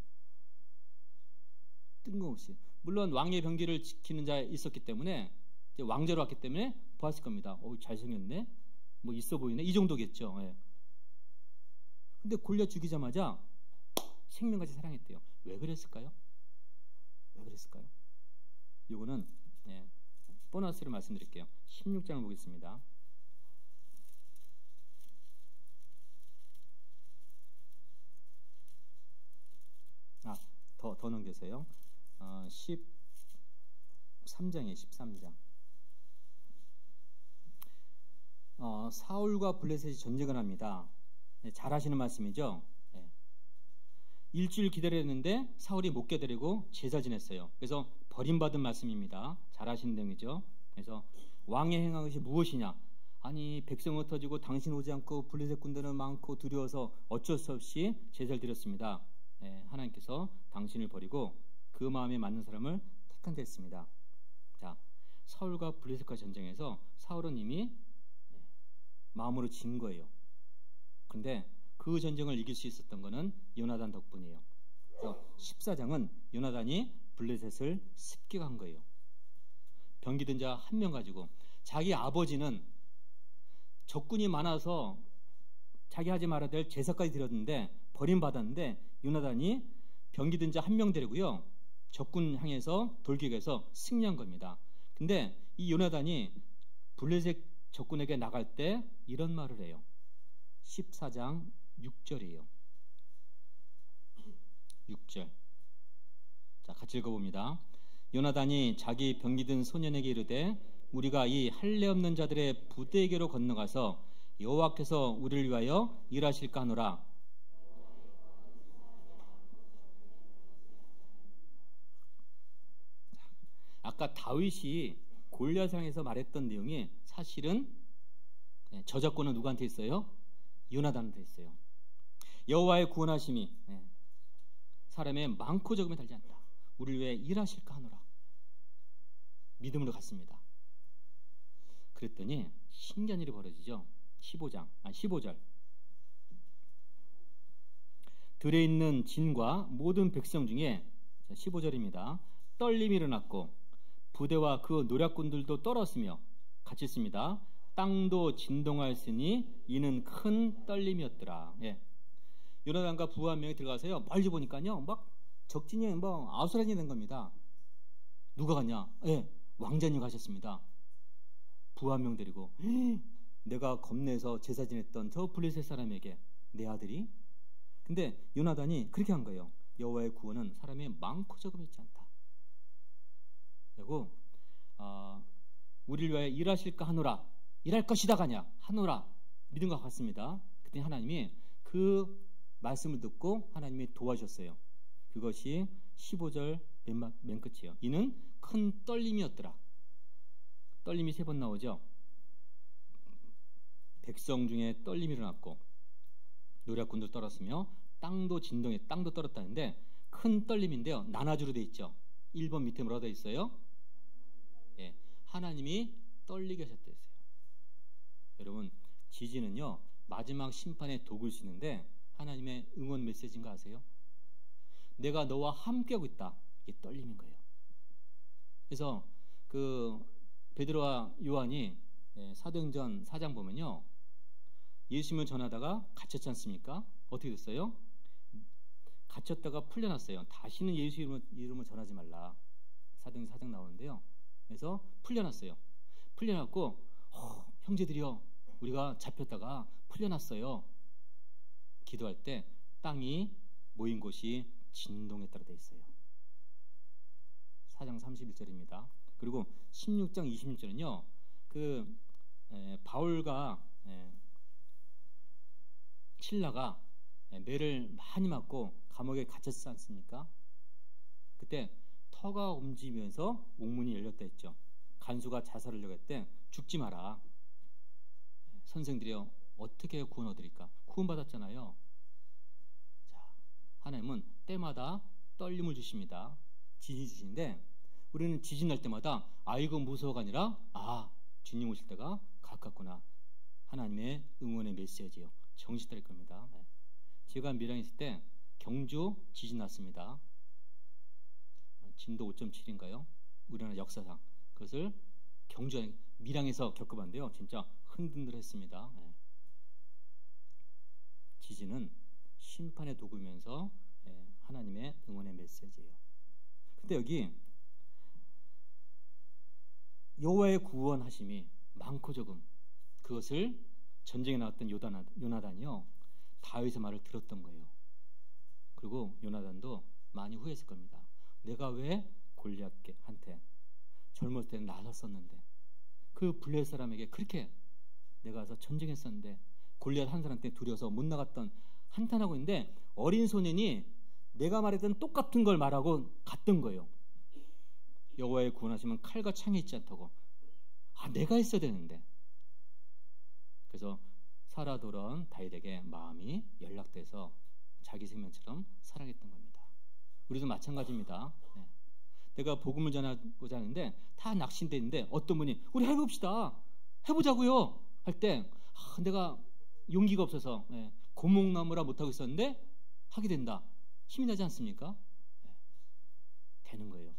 물론 왕의 병기를 지키는 자 있었기 때문에, 이제 왕자로 왔기 때문에 보았을 겁니다. 잘생겼네, 뭐 있어 보이네, 이 정도겠죠. 근데 골리앗 죽이자마자 생명같이 사랑했대요. 왜 그랬을까요? 이거는 보너스로 말씀드릴게요. 16장을 보겠습니다. 더 넘겨서요. 13장이에요. 13장. 사울과 블레셋이 전쟁을 합니다. 잘 하시는 말씀이죠. 일주일 기다렸는데 사울이 못 기다리고 제사 지냈어요. 그래서 버림받은 말씀입니다. 잘 아시는 내용이죠. 그래서 왕이 행한 것이 무엇이냐? 아니 백성 흩어지고 당신 오지 않고 블레셋 군대는 많고 두려워서 어쩔 수 없이 제사를 드렸습니다. 하나님께서 당신을 버리고 그 마음에 맞는 사람을 택한 데 했습니다. 자, 사울과 블레셋과 전쟁에서 사울은 이미 마음으로 진 거예요. 그런데 그 전쟁을 이길 수 있었던 것은 요나단 덕분이에요. 그래서 14장은 요나단이 블레셋을 습격한 거예요. 병기든 자 한 명 가지고. 자기 아버지는 적군이 많아서 자기 하지 말아야 될 제사까지 드렸는데 버림받았는데 요나단이 병기든 자 한 명 데리고요. 적군 향해서 돌격해서 승리한 겁니다. 근데 이 요나단이 블레셋 적군에게 나갈 때 이런 말을 해요. 14장 6절이에요. 6절. 자, 같이 읽어봅니다. 요나단이 자기 병기든 소년에게 이르되 우리가 이 할례 없는 자들의 부대에게로 건너가서 여호와께서 우리를 위하여 일하실까 하노라. 아까 다윗이 골리앗을 향해서 말했던 내용이 사실은 저작권은 누구한테 있어요? 요나단한테 있어요. 여호와의 구원하심이 사람의 많고 적음에 달지 않다. 우리를 위해 일하실까 하노라. 믿음으로 갔습니다. 그랬더니 신기한 일이 벌어지죠. 15절. 들에 있는 진과 모든 백성 중에 15절입니다. 떨림이 일어났고 부대와 그 노략군들도 떨었으며 같이 있습니다. 땅도 진동하였으니 이는 큰 떨림이었더라. 요나단과 부하 한 명이 들어가서요. 멀리 보니까요. 막 적진이 아수라장이 된 겁니다. 누가 갔냐? 왕자님 가셨습니다. 부하 한 명 데리고. 내가 겁내서 제사 지냈던 저 블레셋 사람에게 내 아들이? 근데 요나단이 그렇게 한 거예요. 여호와의 구원은 사람의 많고 적음이 있지 않다. 그리고 우리를 위하여 일하실까 하노라. 일할 것이다 가냐? 하노라. 믿음과 같습니다. 그때 하나님이 그 말씀을 듣고 하나님이 도와주셨어요. 그것이 15절 맨 끝이에요. 이는 큰 떨림이었더라. 떨림이 3번 나오죠. 백성 중에 떨림이 일어났고 노략군들 떨었으며 땅도 진동해 땅도 떨었다는데 큰 떨림인데요. 나나주로 돼 있죠. 1번 밑에 뭐라고 돼 있어요? 하나님이 떨리게 하셨다 했어요. 여러분 지진은요 마지막 심판의 도구일 수 있는데 하나님의 응원 메시지인 거 아세요? 내가 너와 함께하고 있다. 이게 떨림인 거예요. 그래서 그 베드로와 요한이 사도행전 4장 보면요 예수님을 전하다가 갇혔지 않습니까? 어떻게 됐어요? 갇혔다가 풀려났어요. 다시는 예수 이름을 전하지 말라. 사도행전 4장 나오는데요. 그래서 풀려났어요. 풀려났고 형제들이여 우리가 잡혔다가 풀려났어요. 기도할 때 땅이 모인 곳이 진동했다고 되어 있어요. 4장 31절입니다. 그리고 16장 26절은요. 바울과 실라가 매를 많이 맞고 감옥에 갇혔지 않습니까? 그때 터가 움직이면서 옥문이 열렸다 했죠. 간수가 자살하려고 했대. 죽지 마라. 선생들이요 어떻게 구원 얻으리까? 구원 받았잖아요. 자, 하나님은 때마다 떨림을 주십니다. 지진이 주시는데 우리는 지진 날 때마다 아이고 무서워가 아니라 주님 오실 때가 가깝구나. 하나님의 응원의 메시지예요. 정신 차릴 겁니다. 제가 밀양에 있을 때 경주 지진 났습니다. 진도 5.7인가요? 우리나라 역사상 그것을 경주 밀양에서 겪어봤는데요. 진짜 흔들흔들했습니다. 지진은 심판의 도구면서 하나님의 응원의 메시지예요. 근데 여기 여호와의 구원하심이 많고 적음 그것을 전쟁에 나왔던 요나단이요 다윗의 말을 들었던 거예요. 그리고 요나단도 많이 후회했을 겁니다. 내가 왜 골리앗한테 젊었을 때는 나섰었는데 그 블레셋 사람에게 그렇게 내가 가서 전쟁했었는데 골리앗 한 사람한테 두려워서 못 나갔던 한탄하고 있는데 어린 소년이 내가 말했던 똑같은 걸 말하고 갔던 거예요. 여호와의 구원하시면 칼과 창이 있지 않다고. 내가 했어야 되는데. 그래서 사라 돌아온 다윗에게 마음이 연락돼서 자기 생명처럼 사랑했던 겁니다. 우리도 마찬가지입니다. 네. 내가 복음을 전하고자 하는데 다 낙심돼 있는데 어떤 분이 우리 해봅시다. 해보자고요. 할 때 내가 용기가 없어서 고목나무라 못하고 있었는데 하게 된다. 힘이 나지 않습니까? 되는 거예요.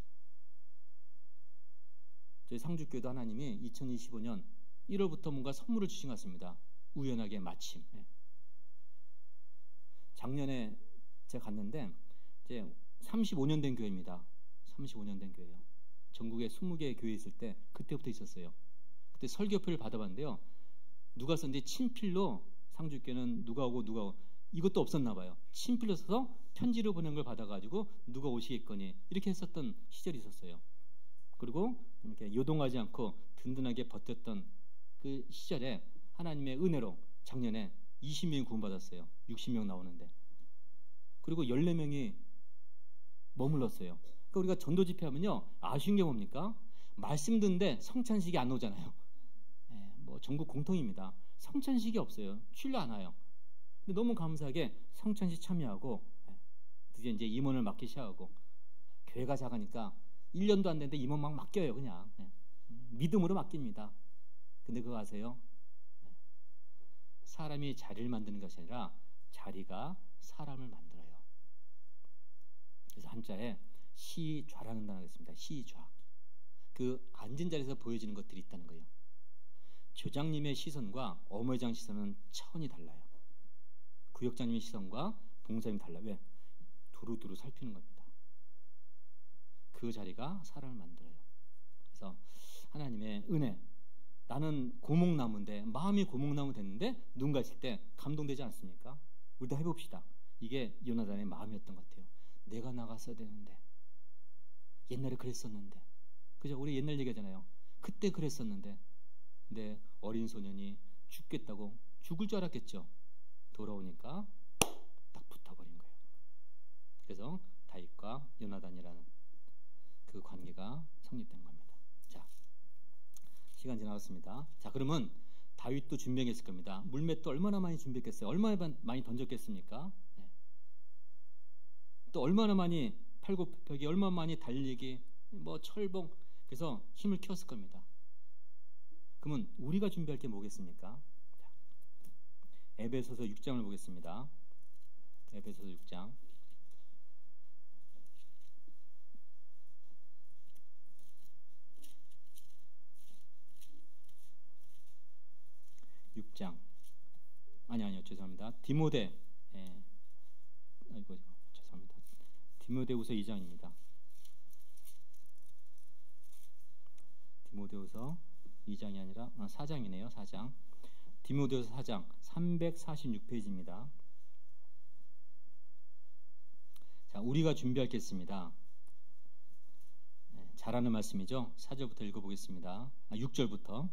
저희 상주교회도 하나님이 2025년 1월부터 뭔가 선물을 주신 것 같습니다. 우연하게 마침. 작년에 제가 갔는데 이제 35년 된 교회입니다. 35년 된 교회예요. 전국에 20개 교회 있을 때 그때부터 있었어요. 그때 설교표를 받아봤는데요. 누가 썼는데 친필로 상주교회는 누가 오고 이것도 없었나 봐요. 친필로 써서 편지로 보낸 걸 받아가지고 누가 오시겠거니 이렇게 했었던 시절이 있었어요. 그리고 이렇게 요동하지 않고 든든하게 버텼던 그 시절에 하나님의 은혜로 작년에 20명이 구원받았어요. 60명 나오는데. 그리고 14명이 머물렀어요. 그러니까 우리가 전도 집회하면요. 아쉬운 게 뭡니까? 말씀 듣는데 성찬식이 안 오잖아요. 뭐 전국 공통입니다. 성찬식이 없어요. 출려 안 와요. 근데 너무 감사하게 성찬식 참여하고 드디어 이제 임원을 맡기 시작하고 교회가 작으니까 1년도 안 됐는데 임원 막 맡겨요. 그냥 믿음으로 맡깁니다. 근데 그거 아세요? 사람이 자리를 만드는 것이 아니라 자리가 사람을 만들어요. 그래서 한자에 시좌라는 단어가 있습니다. 시좌. 그 앉은 자리에서 보여지는 것들이 있다는 거예요. 조장님의 시선과 어머니장 시선은 차원이 달라요. 구역장님의 시선과 봉사님이 달라요. 왜? 두루두루 살피는 겁니다. 그 자리가 사람을 만들어요. 그래서 하나님의 은혜, 나는 고목나무인데 마음이 고목나무 됐는데 누군가 있을 때 감동되지 않습니까? 우리도 해봅시다. 이게 요나단의 마음이었던 것 같아요. 내가 나갔어야 되는데 옛날에 그랬었는데 그죠? 우리 옛날 얘기하잖아요. 그때 그랬었는데 근데 어린 소년이 죽겠다고 죽을 줄 알았겠죠. 돌아오니까 딱 붙어버린 거예요. 그래서 다윗과 요나단이라는 그 관계가 성립된 겁니다. 자, 시간 지나갔습니다. 자, 그러면 다윗도 준비했을 겁니다. 물맷도 얼마나 많이 준비했겠어요? 얼마나 많이 던졌겠습니까? 네. 또 얼마나 많이 팔굽혀펴기, 얼마나 많이 달리기, 뭐 철봉, 그래서 힘을 키웠을 겁니다. 그러면 우리가 준비할 게 뭐겠습니까? 자, 에베소서 6장을 보겠습니다. 에베소서 6장. 6장. 아니요, 죄송합니다. 디모데. 죄송합니다. 디모데후서 2장입니다. 디모데후서 2장이 아니라 4장이네요. 4장. 디모데후서 4장 346페이지입니다. 자, 우리가 준비할 게 있습니다. 잘하는 말씀이죠. 4절부터 읽어보겠습니다. 6절부터.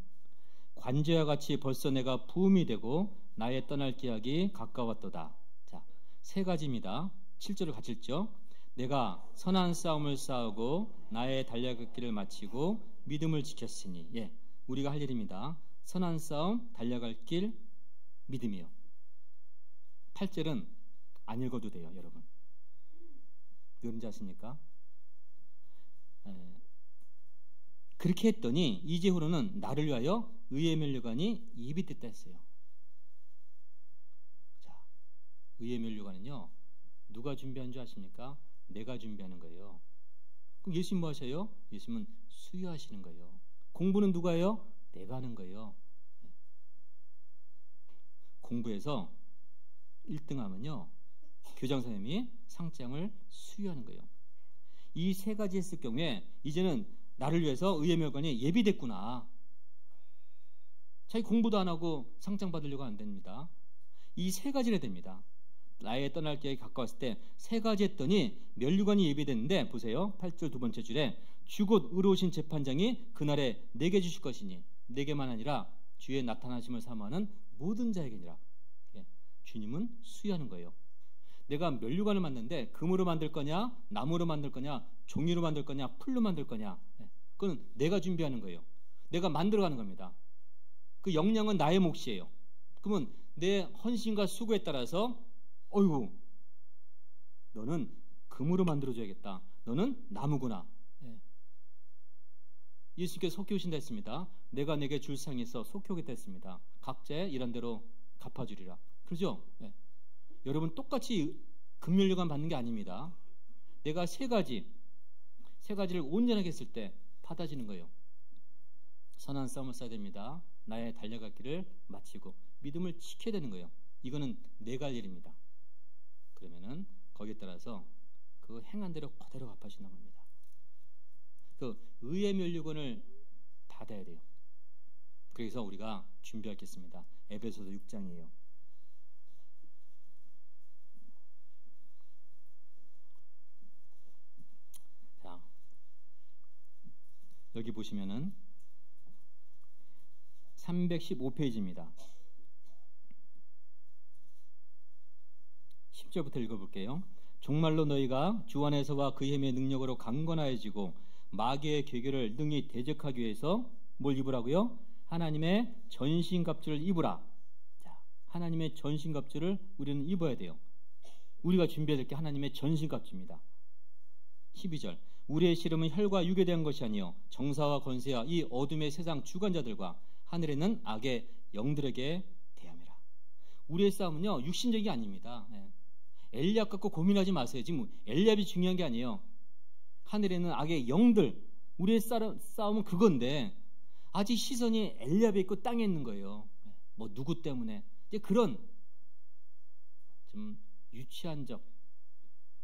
관제와 같이 벌써 내가 부음이 되고 나의 떠날 기약이 가까웠도다. 자, 세 가지입니다. 7절을 같이 읽죠. 내가 선한 싸움을 싸우고 나의 달려갈 길을 마치고 믿음을 지켰으니. 예, 우리가 할 일입니다. 선한 싸움, 달려갈 길, 믿음이요. 8절은 안 읽어도 돼요, 여러분. 왜 그런지 아십니까? 그렇게 했더니 이제후로는 나를 위하여 의의 면류관이 예비됐다 했어요. 자, 의의 면류관은요, 누가 준비한 줄 아십니까? 내가 준비하는 거예요. 그럼 예수님 뭐 하셔요? 예수님은 수유하시는 거예요. 공부는 누가 해요? 내가 하는 거예요. 공부해서 1등 하면요, 교장 선생님이 상장을 수유하는 거예요. 이 세 가지 했을 경우에 이제는 나를 위해서 의의 면류관이 예비됐구나. 자기 공부도 안 하고 상장 받으려고 안 됩니다. 이 세 가지를 해야 됩니다. 나의 떠날 기약이 가까웠을 때 세 가지 했더니 면류관이 예비됐는데 보세요. 8절 두 번째 줄에 주곧 의로우신 재판장이 그날에 내게 주실 것이니 내게만 아니라 주의 나타나심을 사모하는 모든 자에게니라. 주님은 수유하는 거예요. 내가 면류관을 만드는데 금으로 만들 거냐, 나무로 만들 거냐, 종이로 만들 거냐, 풀로 만들 거냐. 그건 내가 준비하는 거예요. 내가 만들어가는 겁니다. 그 역량은 나의 몫이에요. 그러면 내 헌신과 수고에 따라서 어이구, 너는 금으로 만들어줘야겠다. 너는 나무구나. 예수님께서 속히 오신다 했습니다. 내가 내게 줄 상이 있어 속히 오겠다 했습니다. 각자의 일한 대로 갚아주리라. 그렇죠? 여러분 똑같이 금면류관 받는 게 아닙니다. 내가 세 가지를 온전하게 했을 때 받아지는 거예요. 선한 싸움을 써야 됩니다. 나의 달려갈 길을 마치고 믿음을 지켜야 되는 거예요. 이거는 내가 할 일입니다. 그러면은 거기에 따라서 그 행한 대로 그대로 갚아주는 겁니다. 그 의의 면류관을 받아야 돼요. 그래서 우리가 준비하겠습니다. 에베소서 6장이에요. 자, 여기 보시면은 315페이지입니다. 10절부터 읽어볼게요. 정말로 너희가 주 안에서와 그의 힘의 능력으로 강건하여지고 마귀의 계계를 능히 대적하기 위해서 뭘 입으라고요? 하나님의 전신갑주를 입으라. 자, 하나님의 전신갑주를 우리는 입어야 돼요. 우리가 준비해야 될 게 하나님의 전신갑주입니다. 12절. 우리의 씨름은 혈과 육에 대한 것이 아니요 정사와 권세와 이 어둠의 세상 주관자들과 하늘에 있는 악의 영들에게 대함이라. 우리의 싸움은요 육신적이 아닙니다. 엘리압 갖고 고민하지 마세요. 지금 엘리압이 중요한 게 아니에요. 하늘에 있는 악의 영들, 우리의 싸움은 그건데 아직 시선이 엘리압에 있고 땅에 있는 거예요. 뭐 누구 때문에 이제 그런 좀 유치한 적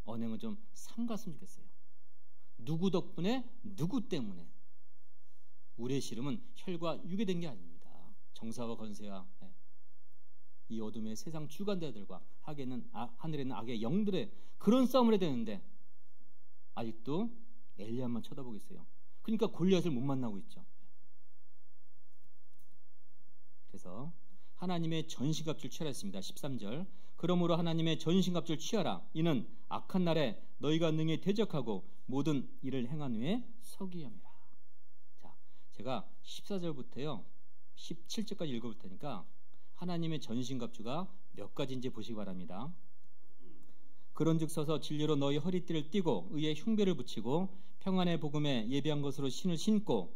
언행은 좀 삼갔으면 좋겠어요. 누구 덕분에 누구 때문에 우리의 씨름은 혈과 육에 된 게 아닙니다. 정사와 권세와 이 어둠의 세상 주관자들과 하늘에 있는 악의 영들의 그런 싸움을 해야 되는데 아직도 엘리압만 쳐다보겠어요. 그러니까 골리앗을 못 만나고 있죠. 그래서 하나님의 전신갑주를 취하라 했습니다. 13절. 그러므로 하나님의 전신갑주를 취하라. 이는 악한 날에 너희가 능히 대적하고 모든 일을 행한 후에 서기 함이라. 자, 제가 14절부터요 17절까지 읽어볼 테니까 하나님의 전신갑주가 몇 가지인지 보시기 바랍니다. 그런즉 서서 진리로 너희 허리띠를 띠고 의의 흉배를 붙이고 평안의 복음에 예비한 것으로 신을 신고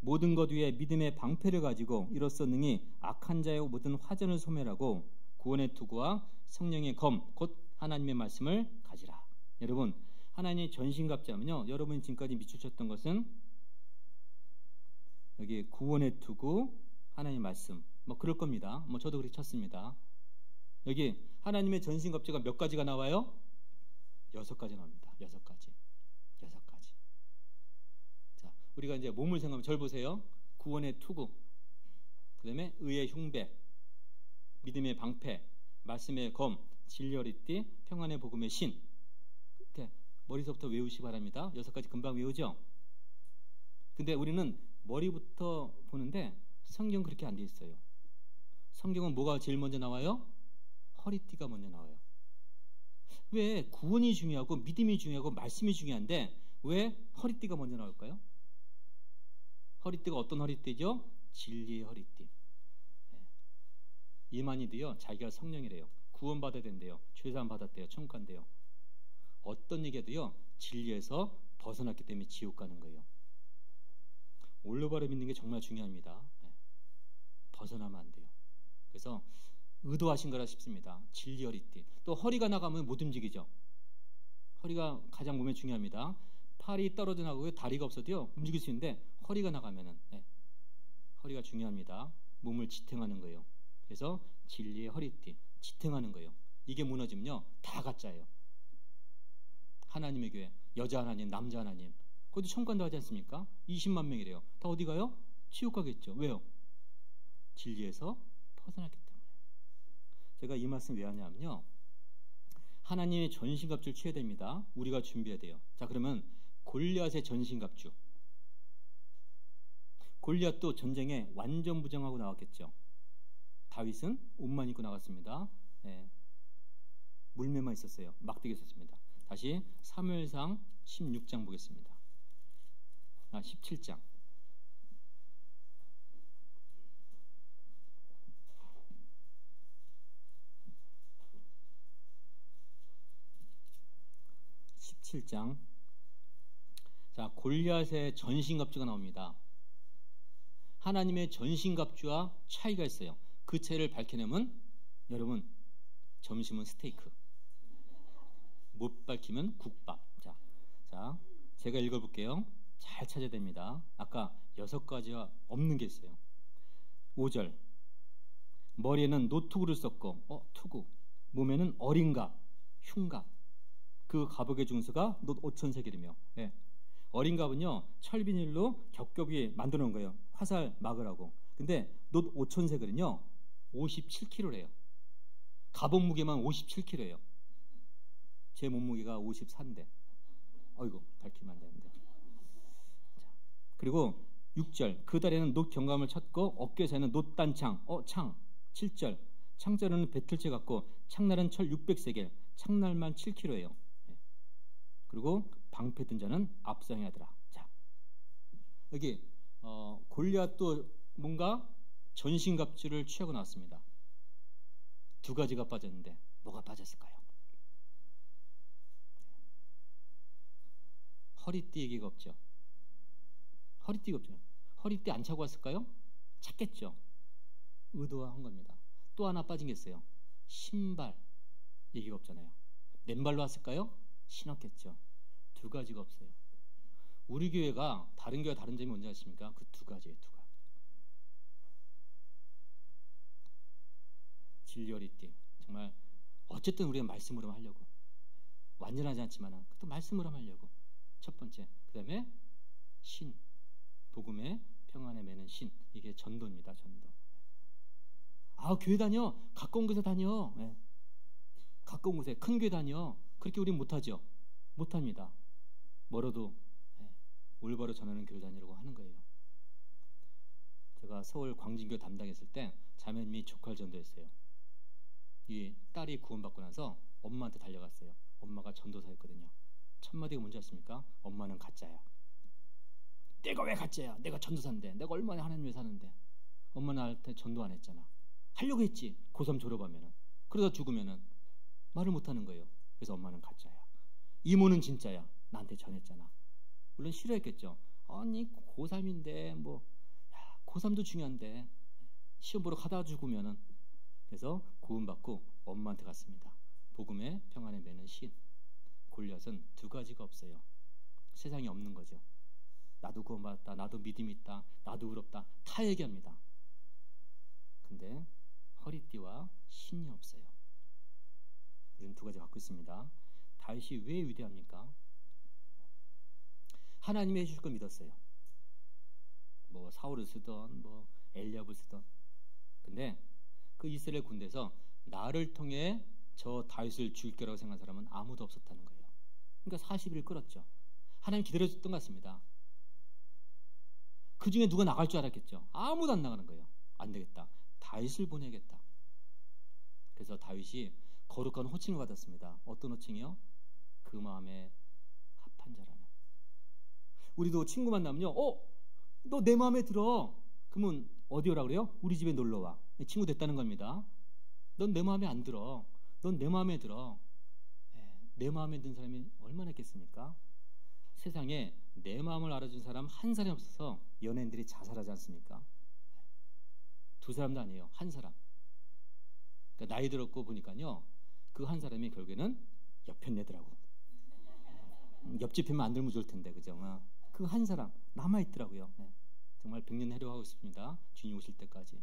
모든 것 위에 믿음의 방패를 가지고 이로써 능히 악한 자의 모든 화전을 소멸하고 구원의 투구와 성령의 검 곧 하나님의 말씀을 가지라. 여러분 하나님의 전신갑주하면요 여러분이 지금까지 미치셨던 것은 여기 구원의 투구 하나님의 말씀 뭐 그럴 겁니다. 뭐 저도 그렇게 쳤습니다. 여기 하나님의 전신갑주가 몇 가지가 나와요? 6가지 나옵니다. 6가지. 자, 우리가 이제 몸을 생각하면 절 보세요. 구원의 투구, 그 다음에 의의 흉배, 믿음의 방패, 말씀의 검, 진리 허리띠, 평안의 복음의 신. 이렇게 머리서부터 외우시기 바랍니다. 6가지 금방 외우죠? 근데 우리는 머리부터 보는데 성경 그렇게 안 돼 있어요. 성경은 뭐가 제일 먼저 나와요? 허리띠가 먼저 나와요. 왜 구원이 중요하고 믿음이 중요하고 말씀이 중요한데 왜 허리띠가 먼저 나올까요? 허리띠가 어떤 허리띠죠? 진리의 허리띠. 이만희도요 자기가 성령이래요. 구원받아야 된대요. 죄사함 받았대요. 천국 간대요. 어떤 얘기해도요 진리에서 벗어났기 때문에 지옥 가는 거예요. 올바로 믿는 게 정말 중요합니다. 벗어나면 안 돼요. 그래서 의도하신 거라 싶습니다. 진리 허리띠. 또 허리가 나가면 못 움직이죠. 허리가 가장 몸에 중요합니다. 팔이 떨어져 나가고 다리가 없어도요 움직일 수 있는데 허리가 나가면은 허리가 중요합니다. 몸을 지탱하는 거예요. 그래서 진리의 허리띠 지탱하는 거예요. 이게 무너지면요 다 가짜예요. 하나님의 교회 여자 하나님 남자 하나님 그것도 천국간다 하지 않습니까? 20만 명이래요. 다 어디 가요? 지옥 가겠죠. 왜요? 진리에서 벗어났기 때문에. 제가 이 말씀 왜 하냐면요 하나님의 전신갑주를 취해야 됩니다. 우리가 준비해야 돼요. 자 그러면 골리앗의 전신갑주. 골리앗도 전쟁에 완전 부정하고 나왔겠죠. 다윗은 옷만 입고 나갔습니다. 물매만 있었어요. 막대기 있었습니다. 다시 사무엘상 16장 보겠습니다. 17장. 자, 골리앗의 전신갑주가 나옵니다. 하나님의 전신갑주와 차이가 있어요. 그 차이를 밝혀내면 여러분 점심은 스테이크, 못 밝히면 국밥. 자, 제가 읽어볼게요. 잘 찾아야 됩니다. 아까 6가지가 없는 게 있어요. 5절, 머리에는 노투구를 썼고, 투구. 몸에는 어린갑, 흉갑. 그 갑옷의 중수가 놋 5,000세겔이며, 예. 어린갑은요 철비닐로 겹겹이 만들어 놓은 거예요. 화살 막으라고. 근데 놋 5,000세겔은요 57kg래요. 갑옷 무게만 57kg예요. 제 몸무게가 54인데, 어이구 밝히면 안 되는데. 자, 그리고 6절, 그 다리에는 놋 경감을 쳤고 어깨에서는 놋 단창, 창. 7절, 창자루는 배틀채 같고 창날은 철 600세겔, 창날만 7kg예요. 그리고 방패 든 자는 앞상에 하더라. 자, 여기 골리앗도 뭔가 전신갑주를 취하고 나왔습니다. 2가지가 빠졌는데 뭐가 빠졌을까요? 허리띠 얘기가 없죠. 허리띠가 없죠. 허리띠 안 차고 왔을까요? 찾겠죠. 의도한 겁니다. 또 하나 빠진 게 있어요. 신발 얘기가 없잖아요. 맨발로 왔을까요? 신었겠죠. 2가지가 없어요. 우리 교회가 다른 교회와 다른 점이 뭔지 아십니까? 그 2가지예요. 2가. 진리허리띠. 정말 어쨌든 우리가 말씀으로 하려고, 완전하지 않지만 또 말씀으로 하려고. 첫 번째. 그 다음에 신, 복음의 평안에 매는 신. 이게 전도입니다. 전도. 교회 다녀. 가까운 곳에 다녀. 네. 가까운 곳에 큰 교회 다녀. 그렇게 우리는 못하죠. 못합니다. 멀어도 올바로 전하는 교회 다니라고 하는 거예요. 제가 서울 광진교 담당했을 때 자매님이 조카를 전도했어요. 이 딸이 구원받고 나서 엄마한테 달려갔어요. 엄마가 전도사였거든요. 첫 마디가 뭔지 아십니까? 엄마는 가짜야. 내가 왜 가짜야? 내가 전도사인데, 내가 얼마나 하나님 위해 사는데. 엄마 나한테 전도 안 했잖아. 하려고 했지. 고3 졸업하면은. 그러다 죽으면은 말을 못하는 거예요. 그래서 엄마는 가짜야. 이모는 진짜야. 나한테 전했잖아. 물론 싫어했겠죠. 아니 고3인데 고3도 중요한데 시험 보러 가다 죽으면은. 그래서 구원받고 엄마한테 갔습니다. 복음의 평안에 매는 신. 골리앗은 2가지가 없어요. 세상에 없는 거죠. 나도 구원받았다, 나도 믿음이 있다, 나도 의롭다, 다 얘기합니다. 근데 허리띠와 신이 없어요. 우리는 2가지 갖고 있습니다. 다윗이 왜 위대합니까? 하나님이 해줄 걸 믿었어요. 사울을 쓰던 엘리압을 쓰던. 근데 그 이스라엘 군대에서 나를 통해 저 다윗을 죽일 거라고 생각한 사람은 아무도 없었다는 거예요. 그러니까 40일 끌었죠. 하나님 기다려줬던 것 같습니다. 그 중에 누가 나갈 줄 알았겠죠. 아무도 안 나가는 거예요. 안 되겠다. 다윗을 보내야겠다. 그래서 다윗이 거룩한 호칭을 받았습니다. 어떤 호칭이요? 그 마음에 합한 자라면. 우리도 친구 만나면요, 너 내 마음에 들어. 그러면 어디 오라 그래요? 우리 집에 놀러와. 친구 됐다는 겁니다. 넌 내 마음에 안 들어. 넌 내 마음에 들어. 내 마음에 든 사람이 얼마나 있겠습니까? 세상에 내 마음을 알아준 사람 한 사람이 없어서 연예인들이 자살하지 않습니까? 2사람도 아니에요. 한 사람. 그러니까 나이 들었고 보니까요, 그 한 사람이 결국에는 옆편 내더라고. 옆집 편만 안 들면 좋을 텐데, 그죠? 그 한 사람 남아있더라고요. 정말 100년 해려하고 있습니다. 주님 오실 때까지.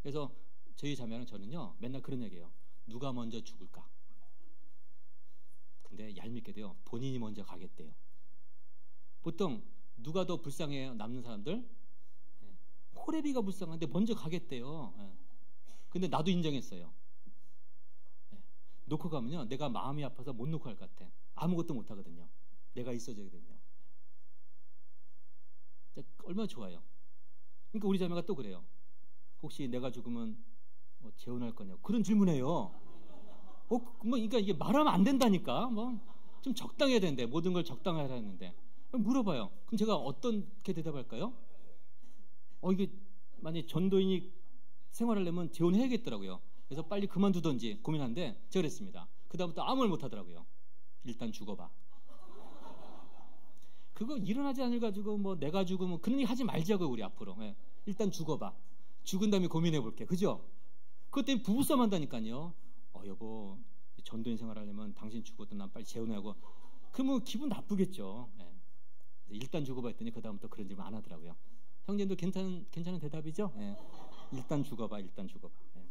그래서 저희 자매랑 저는요, 맨날 그런 얘기해요. 누가 먼저 죽을까? 근데 얄밉게도요, 본인이 먼저 가겠대요. 보통 누가 더 불쌍해요? 남는 사람들? 호레비가 불쌍한데 먼저 가겠대요. 근데 나도 인정했어요. 놓고 가면요, 내가 마음이 아파서 못 놓고 갈 것 같아. 아무것도 못 하거든요. 내가 있어줘야거든요. 얼마나 좋아요. 그러니까 우리 자매가 또 그래요. 혹시 내가 죽으면 재혼할 거냐고 그런 질문해요. 그러니까 이게 말하면 안 된다니까. 뭐 좀 적당해야 되는데 모든 걸 적당하라 했는데 물어봐요. 그럼 제가 어떻게 대답할까요? 이게 만약 전도인이 생활하려면 재혼해야겠더라고요. 그래서 빨리 그만두던지 고민하는데 제가 그랬습니다. 그다음부터 아무 말 못하더라고요. 일단 죽어봐. 그거 일어나지 않을 가지고 뭐 내가 죽으면 그런 얘기 하지 말자고요. 우리 앞으로. 예. 일단 죽어봐. 죽은 다음에 고민해볼게. 그죠? 그것 때문에 부부싸움 한다니까요. 여보, 전도인 생활하려면 당신 죽어도 난 빨리 재혼하고. 그러면 기분 나쁘겠죠. 예. 일단 죽어봐 했더니 그 다음부터 그런 질문 안 하더라고요. 형님도 괜찮은 대답이죠? 예. 일단 죽어봐. 예.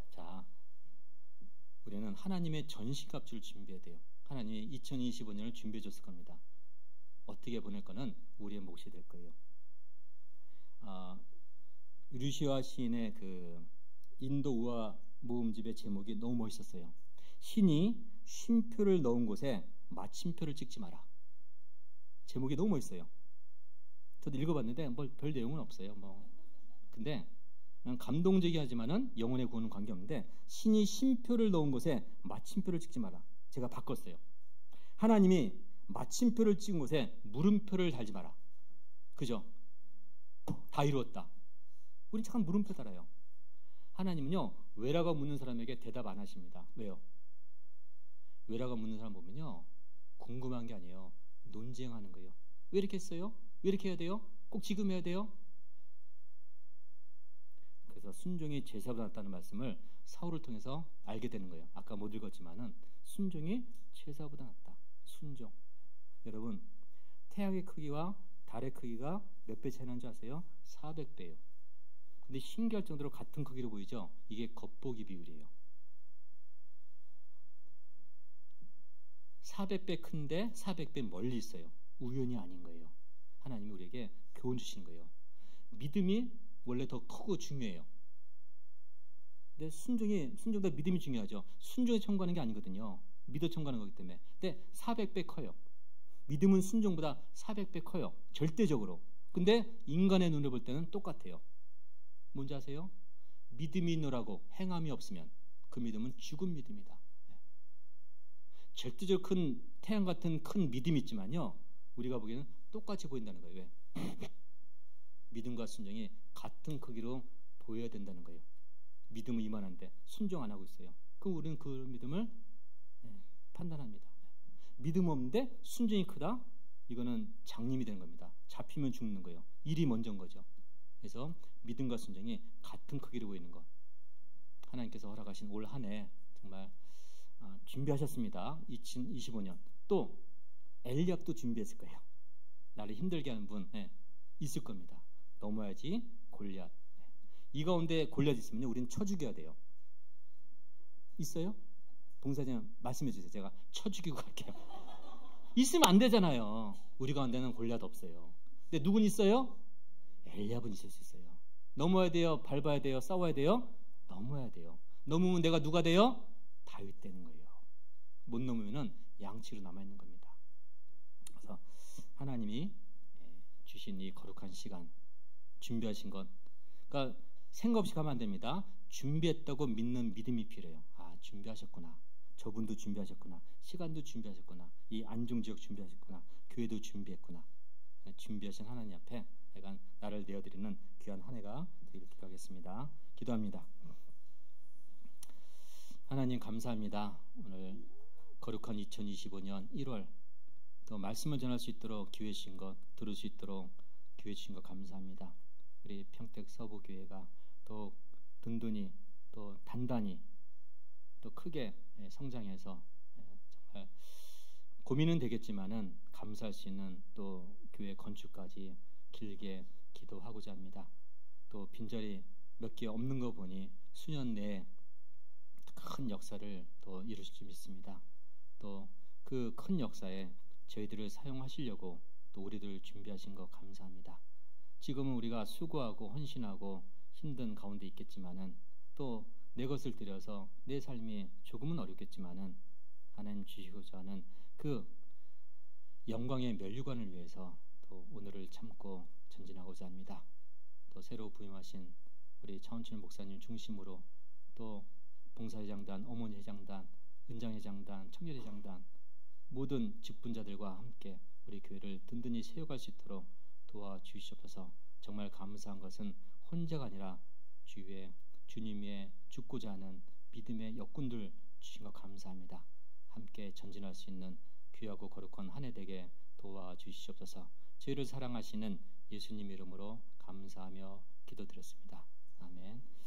자, 우리는 하나님의 전시값을 준비해야 돼요. 하나님이 2025년을 준비해 줬을 겁니다. 어떻게 보낼 거는 우리의 몫이 될 거예요. 류시아 시인의 그 인도 우화 모음집의 제목이 너무 멋있었어요. 신이 쉼표를 넣은 곳에 마침표를 찍지 마라. 제목이 너무 멋있어요. 저도 읽어봤는데 별 내용은 없어요. 근데 감동적이하지만은 영혼의 구원은 관계없는데 신이 쉼표를 넣은 곳에 마침표를 찍지 마라. 제가 바꿨어요. 하나님이 마침표를 찍은 곳에 물음표를 달지 마라. 그죠? 다 이루었다. 우린 잠깐 물음표 달아요. 하나님은요, 왜라고 묻는 사람에게 대답 안 하십니다. 왜요? 왜라고 묻는 사람 보면요, 궁금한 게 아니에요. 논쟁하는 거예요. 왜 이렇게 했어요? 왜 이렇게 해야 돼요? 꼭 지금 해야 돼요? 그래서 순종이 제사보다 낫다는 말씀을 사울을 통해서 알게 되는 거예요. 아까 못 읽었지만은 순종이 제사보다 낫다. 순종. 여러분, 태양의 크기와 달의 크기가 몇 배 차이 나는지 아세요? 400배예요. 근데 신기할 정도로 같은 크기로 보이죠? 이게 겉보기 비율이에요. 400배 큰데 400배 멀리 있어요. 우연이 아닌 거예요. 하나님이 우리에게 교훈 주시는 거예요. 믿음이 원래 더 크고 중요해요. 근데 순종보다 믿음이 중요하죠. 순종에 청구하는 게 아니거든요. 믿어 청구하는 거기 때문에. 근데 400배 커요. 믿음은 순종보다 400배 커요. 절대적으로. 근데 인간의 눈을 볼 때는 똑같아요. 뭔지 아세요? 믿음이 있노라고 행함이 없으면 그 믿음은 죽은 믿음이다. 절대적 큰 태양 같은 큰 믿음이 있지만요, 우리가 보기에는 똑같이 보인다는 거예요. 왜? 믿음과 순종이 같은 크기로 보여야 된다는 거예요. 믿음은 이만한데 순종 안 하고 있어요. 그럼 우리는 그 믿음을 판단합니다. 믿음 없는데 순종이 크다? 이거는 장님이 되는 겁니다. 잡히면 죽는 거예요. 일이 먼저인 거죠. 그래서 믿음과 순종이 같은 크기로 보이는 것. 하나님께서 허락하신 올 한 해 정말 준비하셨습니다. 2025년. 또 엘리압도 준비했을 거예요. 나를 힘들게 하는 분 있을 겁니다. 넘어야지 골리앗. 이 가운데 골리앗 있으면요, 우리는 쳐 죽여야 돼요. 있어요? 봉사장 말씀해 주세요. 제가 쳐 죽이고 갈게요. 있으면 안 되잖아요. 우리 가운데는 골리앗 없어요. 근데 누군 있어요? 엘리압은 있을 수 있어요. 넘어야 돼요? 밟아야 돼요? 싸워야 돼요? 넘어야 돼요. 넘으면 내가 누가 돼요? 다윗 되는 거예요. 못 넘으면은 양치로 남아있는 겁니다. 그래서 하나님이 주신 이 거룩한 시간, 준비하신 것, 그러니까 생각 없이 가면 안 됩니다. 준비했다고 믿는 믿음이 필요해요. 준비하셨구나. 저분도 준비하셨구나. 시간도 준비하셨구나. 이 안중지역 준비하셨구나. 교회도 준비했구나. 준비하신 하나님 앞에 약간 나를 내어드리는 귀한 한 해가 되기를 기도하겠습니다. 기도합니다. 하나님 감사합니다. 오늘 거룩한 2025년 1월 또 말씀을 전할 수 있도록 기회 주신 것, 들을 수 있도록 기회 주신 것 감사합니다. 우리 평택 서부교회가 더 든든히 또 단단히 또 크게 성장해서 정말 고민은 되겠지만은 감사할 수 있는 또 교회 건축까지 길게 기도하고자 합니다. 또 빈자리 몇 개 없는 거 보니 수년 내에 큰 역사를 또 이루실 줄 믿습니다. 또 그 큰 역사에 저희들을 사용하시려고 또 우리들 준비하신 거 감사합니다. 지금은 우리가 수고하고 헌신하고 힘든 가운데 있겠지만은 또 내 것을 들여서 내 삶이 조금은 어렵겠지만은 하나님 주시고자 하는 그 영광의 면류관을 위해서 또 오늘을 참고 전진하고자 합니다. 또 새로 부임하신 우리 차원철 목사님 중심으로 또 봉사회장단, 어머니회장단, 은장회장단, 청년회장단 모든 직분자들과 함께 우리 교회를 든든히 세워갈 수 있도록 도와주시옵소서. 정말 감사한 것은 혼자가 아니라 주님의 죽고자 하는 믿음의 역군들 주신 것 감사합니다. 함께 전진할 수 있는 귀하고 거룩한 한 해 되게 도와주시옵소서. 저희를 사랑하시는 예수님 이름으로 감사하며 기도드렸습니다. 아멘.